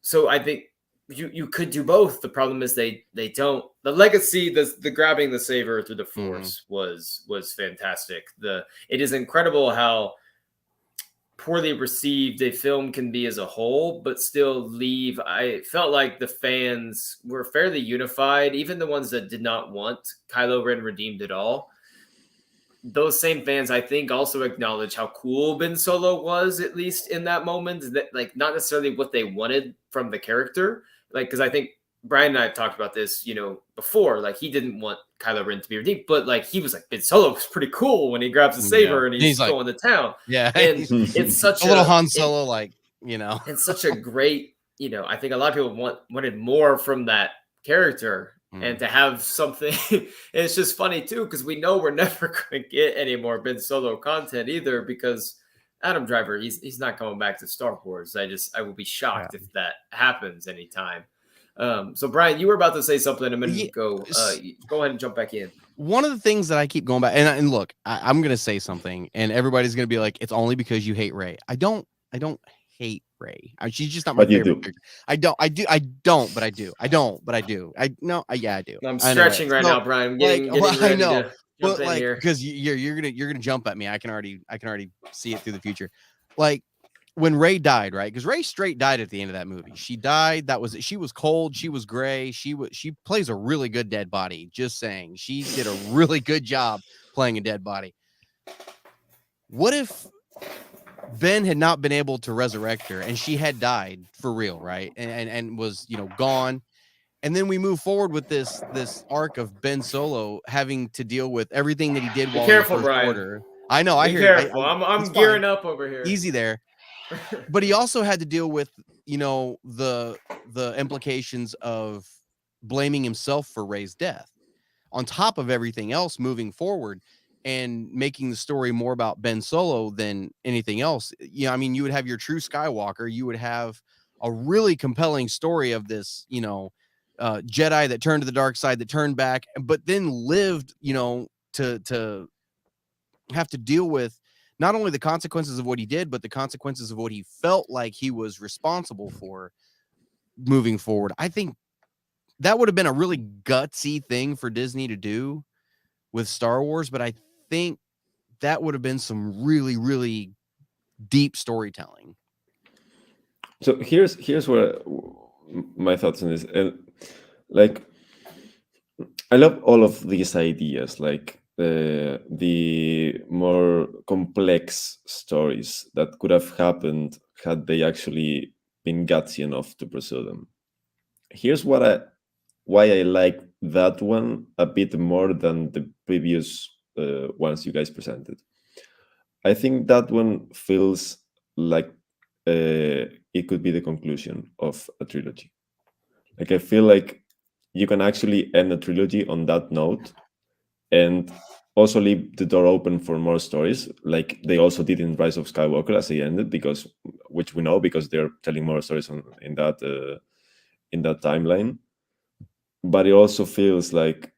So I think you could do both. The problem is they don't. The legacy, the grabbing the saber through the Force was fantastic. It is incredible how poorly received a film can be as a whole, but still leave. I felt like the fans were fairly unified, even the ones that did not want Kylo Ren redeemed at all. Those same fans, I think, also acknowledge how cool Ben Solo was, at least in that moment. That, like, not necessarily what they wanted from the character, like, because I think Brian and I have talked about this, before. Like, he didn't want Kylo Ren to be redeemed, but like he was like, Ben Solo was pretty cool when he grabs a saber and he's like, going to town. Yeah, and it's such a little Han Solo, It's such a great, I think a lot of people wanted more from that character. And to have something, it's just funny too, because we know we're never going to get any more Ben Solo content either, because Adam Driver, he's not going back to Star Wars. I will be shocked if that happens anytime. So Brian, you were about to say something a minute ago. Go ahead and jump back in. One of the things that I keep going back, and look, I'm going to say something, and everybody's going to be like, "It's only because you hate Rey." I don't hate Rey. She's just not my favorite character. I don't, but I do. I don't, but I do. I do. I'm stretching right now, Brian. I'm getting ready I know, to jump in here because you're gonna jump at me. I can already see it through the future. Like when Rey died, right? Because Rey straight died at the end of that movie. She died. She was cold. She was gray. She plays a really good dead body. Just saying, she did a really good job playing a dead body. What if Ben had not been able to resurrect her and she had died for real, right? And was, gone. And then we move forward with this arc of Ben Solo having to deal with everything that he did while in the First Order. I know, I hear careful. I'm gearing up over here. Easy there. But he also had to deal with, the implications of blaming himself for Rey's death on top of everything else moving forward, and making the story more about Ben Solo than anything else. You would have your true Skywalker. You would have a really compelling story of this, Jedi that turned to the dark side, that turned back, but then lived, to have to deal with not only the consequences of what he did, but the consequences of what he felt like he was responsible for moving forward. I think that would have been a really gutsy thing for Disney to do with Star Wars, but I think that would have been some really, really deep storytelling. So here's where my thoughts on this. Like, I love all of these ideas, like the more complex stories that could have happened had they actually been gutsy enough to pursue them. Here's why I like that one a bit more than the previous ones you guys presented. I think that one feels like it could be the conclusion of a trilogy. Like, I feel like you can actually end a trilogy on that note and also leave the door open for more stories, like they also did in Rise of Skywalker as they ended, which we know because they're telling more stories in that timeline. But it also feels like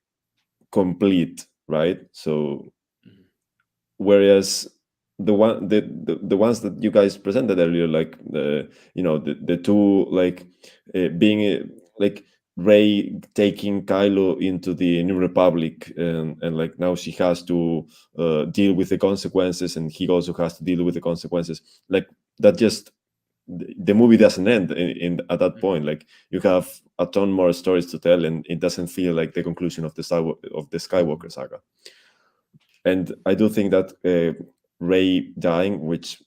complete, right? So whereas the ones that you guys presented earlier, like the two, like being like Rey taking Kylo into the New Republic, and like now she has to deal with the consequences, and he also has to deal with the consequences. Like that, just the movie doesn't end in at that point. Like you have a ton more stories to tell, and it doesn't feel like the conclusion of the Skywalker saga. And I do think that Rey dying, which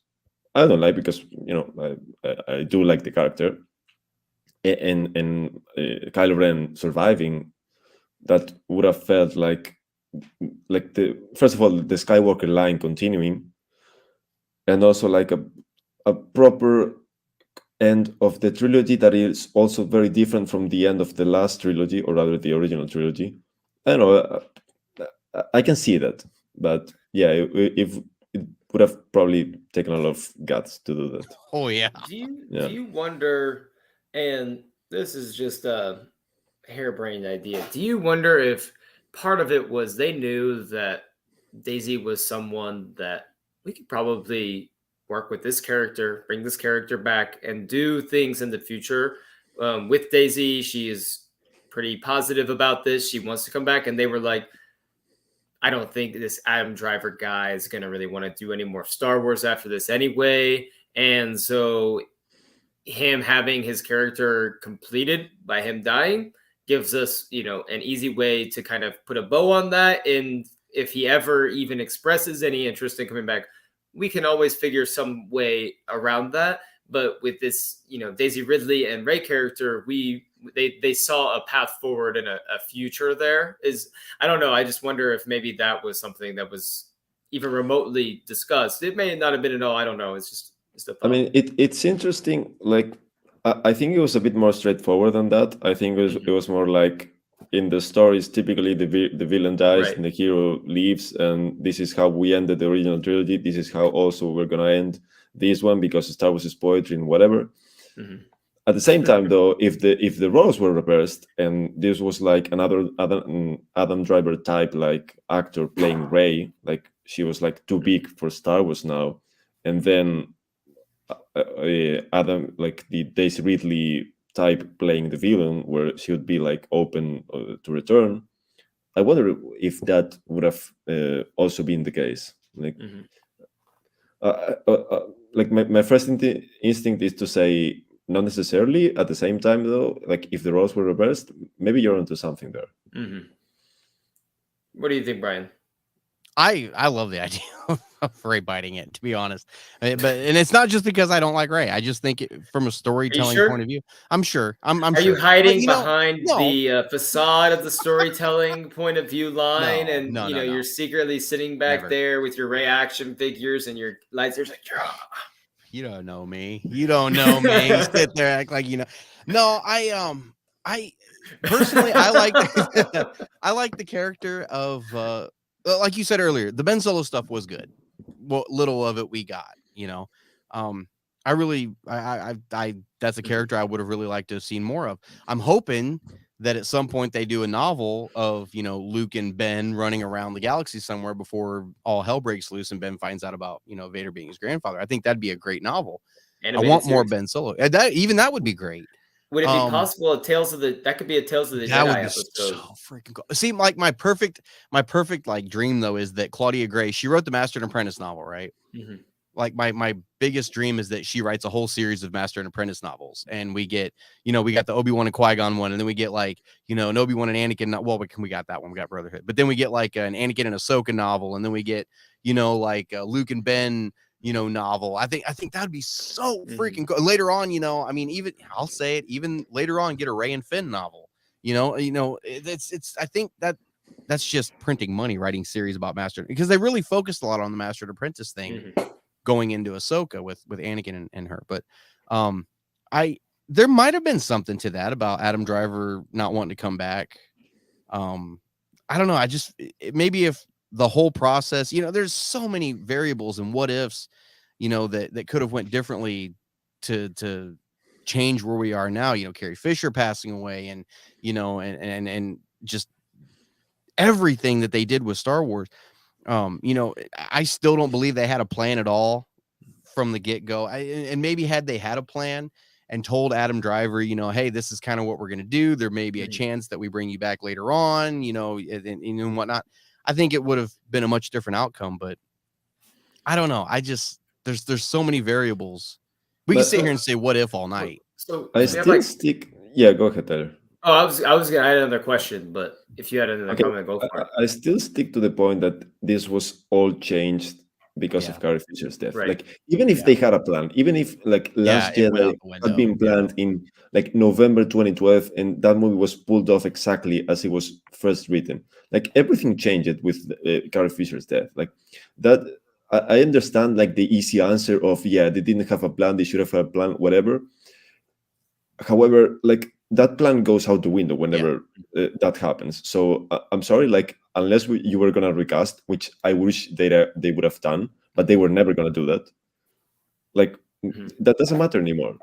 I don't like because I do like the character, and Kylo Ren surviving, that would have felt like the first of all the Skywalker line continuing, and also like a proper end of the trilogy that is also very different from the end of the last trilogy, or rather the original trilogy. I don't know. I can see that, but yeah, if it would have probably taken a lot of guts to do that. Oh yeah. Do you wonder, and this is just a harebrained idea, do you wonder if part of it was they knew that Daisy was someone that we could probably work with this character, bring this character back, and do things in the future with Daisy? She is pretty positive about this. She wants to come back, and they were like, I don't think this Adam Driver guy is going to really want to do any more Star Wars after this anyway. And so him having his character completed by him dying gives us, an easy way to kind of put a bow on that. And if he ever even expresses any interest in coming back, we can always figure some way around that. But with this, Daisy Ridley and Rey character, they saw a path forward and a future there. I don't know. I just wonder if maybe that was something that was even remotely discussed. It may not have been at all. I don't know. It's just a thought. I mean, it's interesting. Like, I think it was a bit more straightforward than that. I think it was more like in the stories, typically the villain dies, right, and the hero leaves, and this is how we ended the original trilogy. This is how also we're gonna end this one, because Star Wars is poetry and whatever. Mm-hmm. At the same time, though, if the roles were reversed and this was like another Adam Driver type like actor playing Rey, like she was like too big for Star Wars now, and then Adam, like the Daisy Ridley type playing the villain, where she would be like open to return. I wonder if that would have also been the case. Like, like my first instinct is to say not necessarily. At the same time, though, like if the roles were reversed, maybe you're onto something there. Mm-hmm. What do you think, Brian? I love the idea of Rey biting it, to be honest. And it's not just because I don't like Rey. I just think from a storytelling point of view, I'm sure. I'm Are sure. you hiding behind the facade of the storytelling point of view line, and you're secretly sitting back there with your Rey action figures and your lightsabers like, yeah. You don't know me. You don't know me. You sit there, act like you know. No, I personally I like the character of like you said earlier, the Ben Solo stuff was good. What little of it we got, I really, I that's a character I would have really liked to have seen more of. I'm hoping that at some point they do a novel of, Luke and Ben running around the galaxy somewhere before all hell breaks loose and Ben finds out about, Vader being his grandfather. I think that'd be a great novel. I want more Ben Solo. That would be great. Would it be possible that could be a Tales of the Jedi episode? So freaking cool. See, like my perfect like dream though is that Claudia Gray, she wrote the Master and Apprentice novel, right? Mm-hmm. Like my biggest dream is that she writes a whole series of Master and Apprentice novels, and we get, we got the Obi-Wan and Qui-Gon one, and then we get like, an Obi-Wan and Anakin. Well, we got that one. We got Brotherhood, but then we get like an Anakin and Ahsoka novel, and then we get, like Luke and Ben, novel. I think that would be so freaking cool. Later on, even I'll say it, even later on, get a Rey and Finn novel. It's I think that's just printing money, writing series about Master, because they really focused a lot on the Master and Apprentice thing. Going into Ahsoka with Anakin and her, but there might have been something to that about Adam Driver not wanting to come back. I don't know. Maybe if the whole process, there's so many variables and what ifs, that could have went differently to change where we are now. Carrie Fisher passing away, and and just everything that they did with Star Wars. You know, I still don't believe they had a plan at all from the get-go. And maybe had they had a plan and told Adam Driver, you know, hey, this is kind of what we're going to do, there may be a chance that we bring you back later on, you know, and whatnot, I think it would have been a much different outcome. But I don't know. I just there's so many variables. We can sit here and say what if all night. So I we have like, stick. Yeah, go ahead, Tyler. oh, I was gonna add another question, but if you had another comment, go for it. I still stick to the point that this was all changed because of Carrie Fisher's death. Right. Like, even if they had a plan, even if like Last Jedi had been planned in like November 2012, and that movie was pulled off exactly as it was first written, like everything changed with Carrie Fisher's death. Like that, I understand like the easy answer of they didn't have a plan, they should have had a plan, whatever. However, like that plan goes out the window whenever that happens. So I'm sorry, like unless you were gonna recast, which I wish they would have done, but they were never gonna do that. Like that doesn't matter anymore.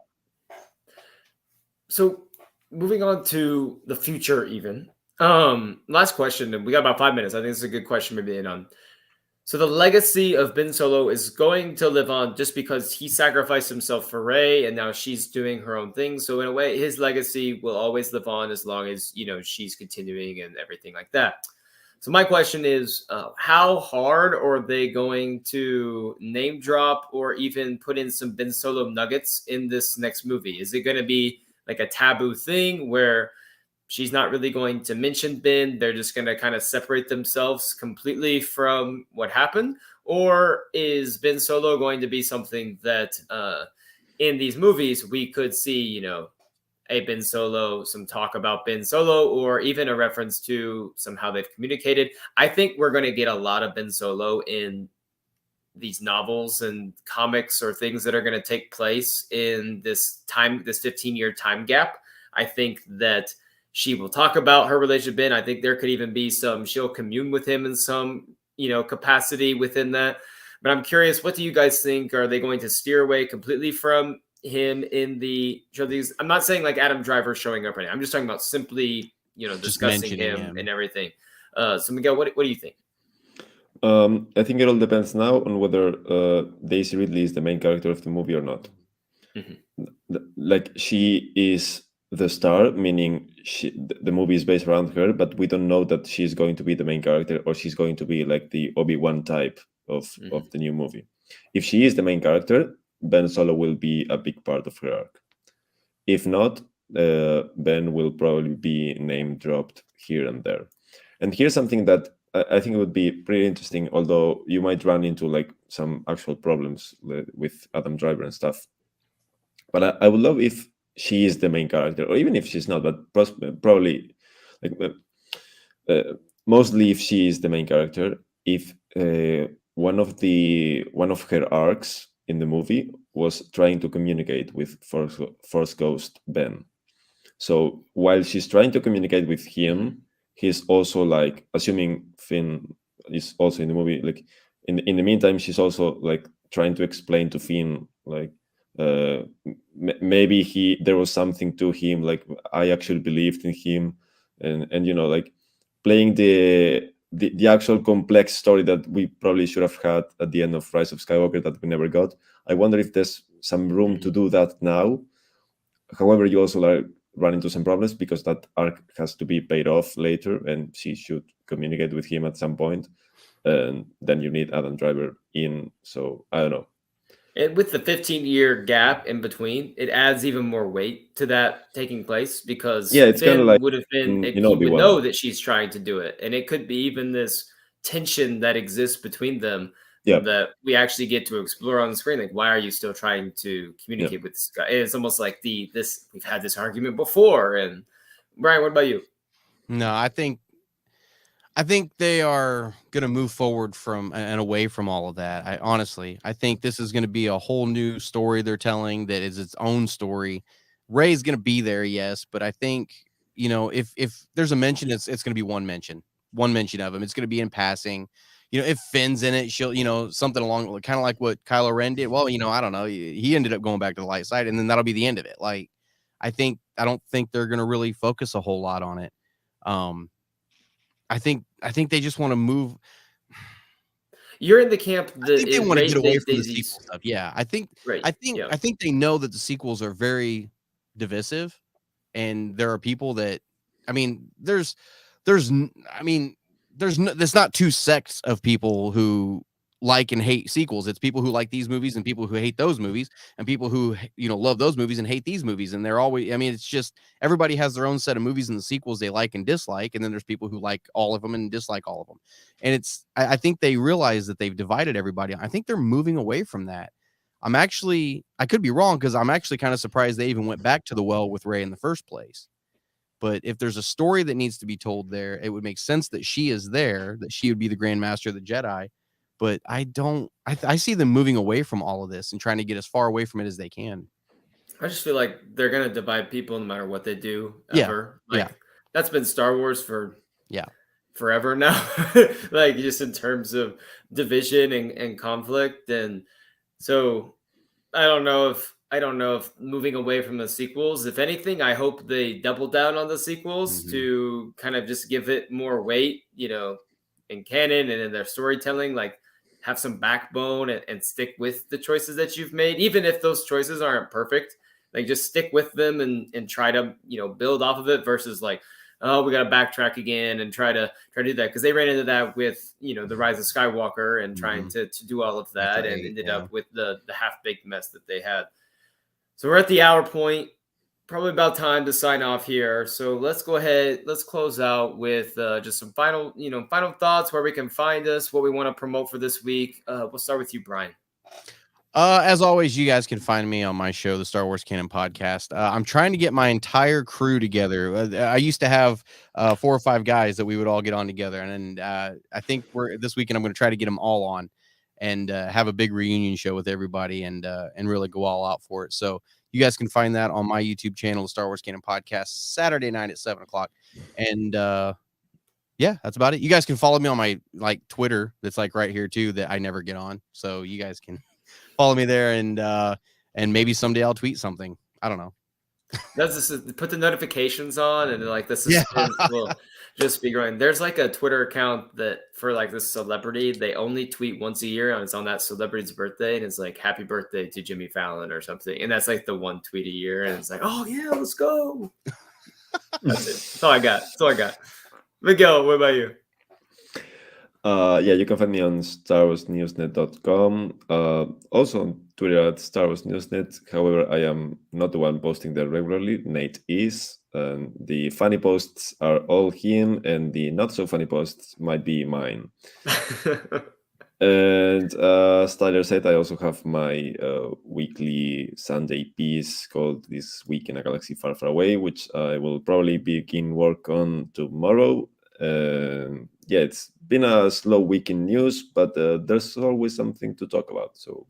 So moving on to the future, even last question, and we got about 5 minutes. I think this is a good question maybe to end on. So the legacy of Ben Solo is going to live on just because he sacrificed himself for Rey, and now she's doing her own thing. So in a way, his legacy will always live on as long as, you know, she's continuing and everything like that. So my question is, how hard are they going to name drop or even put in some Ben Solo nuggets in this next movie? Is it going to be like a taboo thing where she's not really going to mention Ben? They're just going to kind of separate themselves completely from what happened? Or is Ben Solo going to be something that in these movies we could see, you know, a Ben Solo, some talk about Ben Solo, or even a reference to somehow they've communicated? I think we're going to get a lot of Ben Solo in these novels and comics or things that are going to take place in this 15-year time gap. I think that she will talk about her relationship with Ben. I think there could even be she'll commune with him in some, you know, capacity within that. But I'm curious, what do you guys think? Are they going to steer away completely from him in the show? These, I'm not saying like Adam Driver showing up right now. I'm just talking about simply, you know, discussing him and everything. So Miguel, what do you think? I think it all depends now on whether Daisy Ridley is the main character of the movie or not. Like, she is the star, meaning the movie is based around her, but we don't know that she's going to be the main character or she's going to be like the Obi-Wan type of the new movie. If she is the main character, Ben Solo will be a big part of her arc. If not, Ben will probably be name dropped here and there. And here's something that I think it would be pretty interesting, although you might run into like some actual problems with Adam Driver and stuff. But I would love if she is the main character, or even if she's not, but probably like mostly if she is the main character. If one of her arcs in the movie was trying to communicate with Force Ghost Ben. So while she's trying to communicate with him, he's also like, assuming Finn is also in the movie, like in the meantime, she's also like trying to explain to Finn, like maybe there was something to him, like I actually believed in him, and you know, like playing the actual complex story that we probably should have had at the end of Rise of Skywalker that we never got. I wonder if there's some room to do that now. However, you also like run into some problems because that arc has to be paid off later, and she should communicate with him at some point, and then you need Adam Driver in. So I don't know. And with the 15-year gap in between, it adds even more weight to that taking place, because it's kind of like would have been, he would know that she's trying to do it, and it could be even this tension that exists between them that we actually get to explore on the screen. Like, why are you still trying to communicate with this guy? It's almost like we've had this argument before. And Brian, what about you? No, I think they are going to move forward from and away from all of that. I think this is going to be a whole new story they're telling that is its own story. Rey's going to be there, yes, but I think, you know, if there's a mention, it's going to be one mention of him. It's going to be in passing. You know, if Finn's in it, she'll, you know, something along kind of like what Kylo Ren did. Well, you know, I don't know. He ended up going back to the light side, and then that'll be the end of it. Like, I don't think they're going to really focus a whole lot on it. I think they just want to move. You're in the camp I that think they want to get away from the these sequel stuff. Yeah, I think right. I think Yeah. I think they know that the sequels are very divisive, and there are people that, I mean, I mean, there's not two sects of people who like and hate sequels. It's people who like these movies and people who hate those movies, and people who, love those movies and hate these movies. And they're always, I mean, it's just everybody has their own set of movies and the sequels they like and dislike. And then there's people who like all of them and dislike all of them. And I think they realize that they've divided everybody. I think they're moving away from that. I could be wrong, because I'm actually kind of surprised they even went back to the well with Rey in the first place. But if there's a story that needs to be told there, it would make sense that she is there, that she would be the Grand Master of the Jedi. But I see them moving away from all of this and trying to get as far away from it as they can. I just feel like they're gonna divide people no matter what they do Yeah. ever. Yeah. That's been Star Wars for Yeah. forever now. Like just in terms of division and conflict. And so I don't know if moving away from the sequels, if anything, I hope they double down on the sequels to kind of just give it more weight, in canon and in their storytelling, like have some backbone and stick with the choices that you've made, even if those choices aren't perfect. Like just stick with them and try to, build off of it versus like, oh, we got to backtrack again and try to do that, because they ran into that with the Rise of Skywalker and trying to do all of that and ended up with the half-baked mess that they had. So we're at the hour point, probably about time to sign off here. So let's go ahead, let's close out with just some final thoughts, where we can find us, what we want to promote for this week. We'll start with you, Brian. As always, you guys can find me on my show, the Star Wars Canon Podcast. I'm trying to get my entire crew together. I used to have 4 or 5 guys that we would all get on together, and I think this weekend I'm going to try to get them all on and have a big reunion show with everybody and really go all out for it. So you guys can find that on my YouTube channel, the Star Wars Canon Podcast, Saturday night at 7:00. And yeah, that's about it. You guys can follow me on my Twitter. That's right here too, that I never get on. So you guys can follow me there, and maybe someday I'll tweet something. I don't know. Put the notifications on, and the suspense will just be growing. There's a Twitter account that for this celebrity, they only tweet once a year, and it's on that celebrity's birthday, and it's like "Happy birthday to Jimmy Fallon" or something, and that's the one tweet a year, and it's like, oh yeah, let's go. That's it. That's all I got. Miguel, what about you? Yeah, you can find me on StarWarsNewsNet.com. Also on Twitter at StarWarsNewsNet. However, I am not the one posting there regularly. Nate is. And the funny posts are all him, and the not so funny posts might be mine. And as Tyler said, I also have my weekly Sunday piece called This Week in a Galaxy Far, Far Away, which I will probably begin work on tomorrow. Yeah, it's been a slow week in news, but there's always something to talk about. So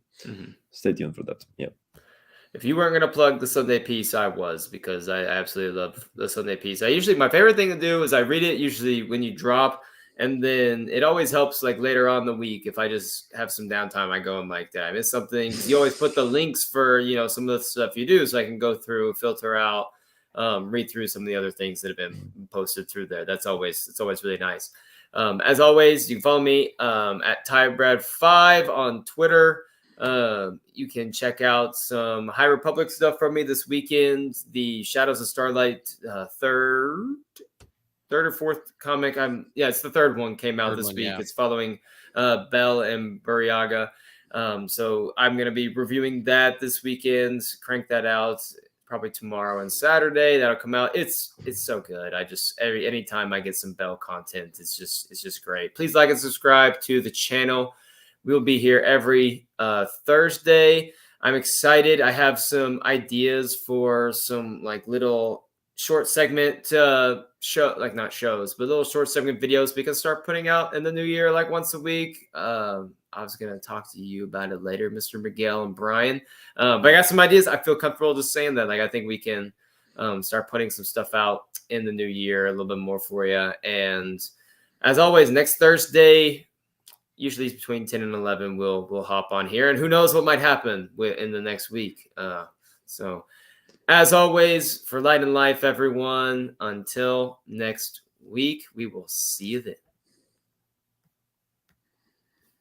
stay tuned for that. Yeah. If you weren't going to plug the Sunday piece, I was, because I absolutely love the Sunday piece. My favorite thing to do is I read it usually when you drop, and then it always helps later on in the week. If I just have some downtime, I go and did I miss something? Because you always put the links for, some of the stuff you do, so I can go through, filter out, read through some of the other things that have been posted through there. It's always really nice. As always, you can follow me at TyBrad5 on Twitter. You can check out some High Republic stuff from me this weekend. The Shadows of Starlight third or fourth comic. It's the third one came out this week. Yeah. It's following Bell and Buryaga. So I'm going to be reviewing that this weekend. Crank that out probably tomorrow and Saturday. That'll come out. It's so good. I just anytime I get some Bell content, it's just great. Please like and subscribe to the channel. We'll be here every Thursday. I'm excited. I have some ideas for some little short segment show, not shows, but little short segment videos we can start putting out in the new year, once a week. I was going to talk to you about it later, Mr. Miguel and Brian. But I got some ideas. I feel comfortable just saying that. I think we can start putting some stuff out in the new year a little bit more for you. And as always, next Thursday, usually between 10 and 11, we'll hop on here. And who knows what might happen in the next week. So as always, for Light and Life, everyone, until next week, we will see you then.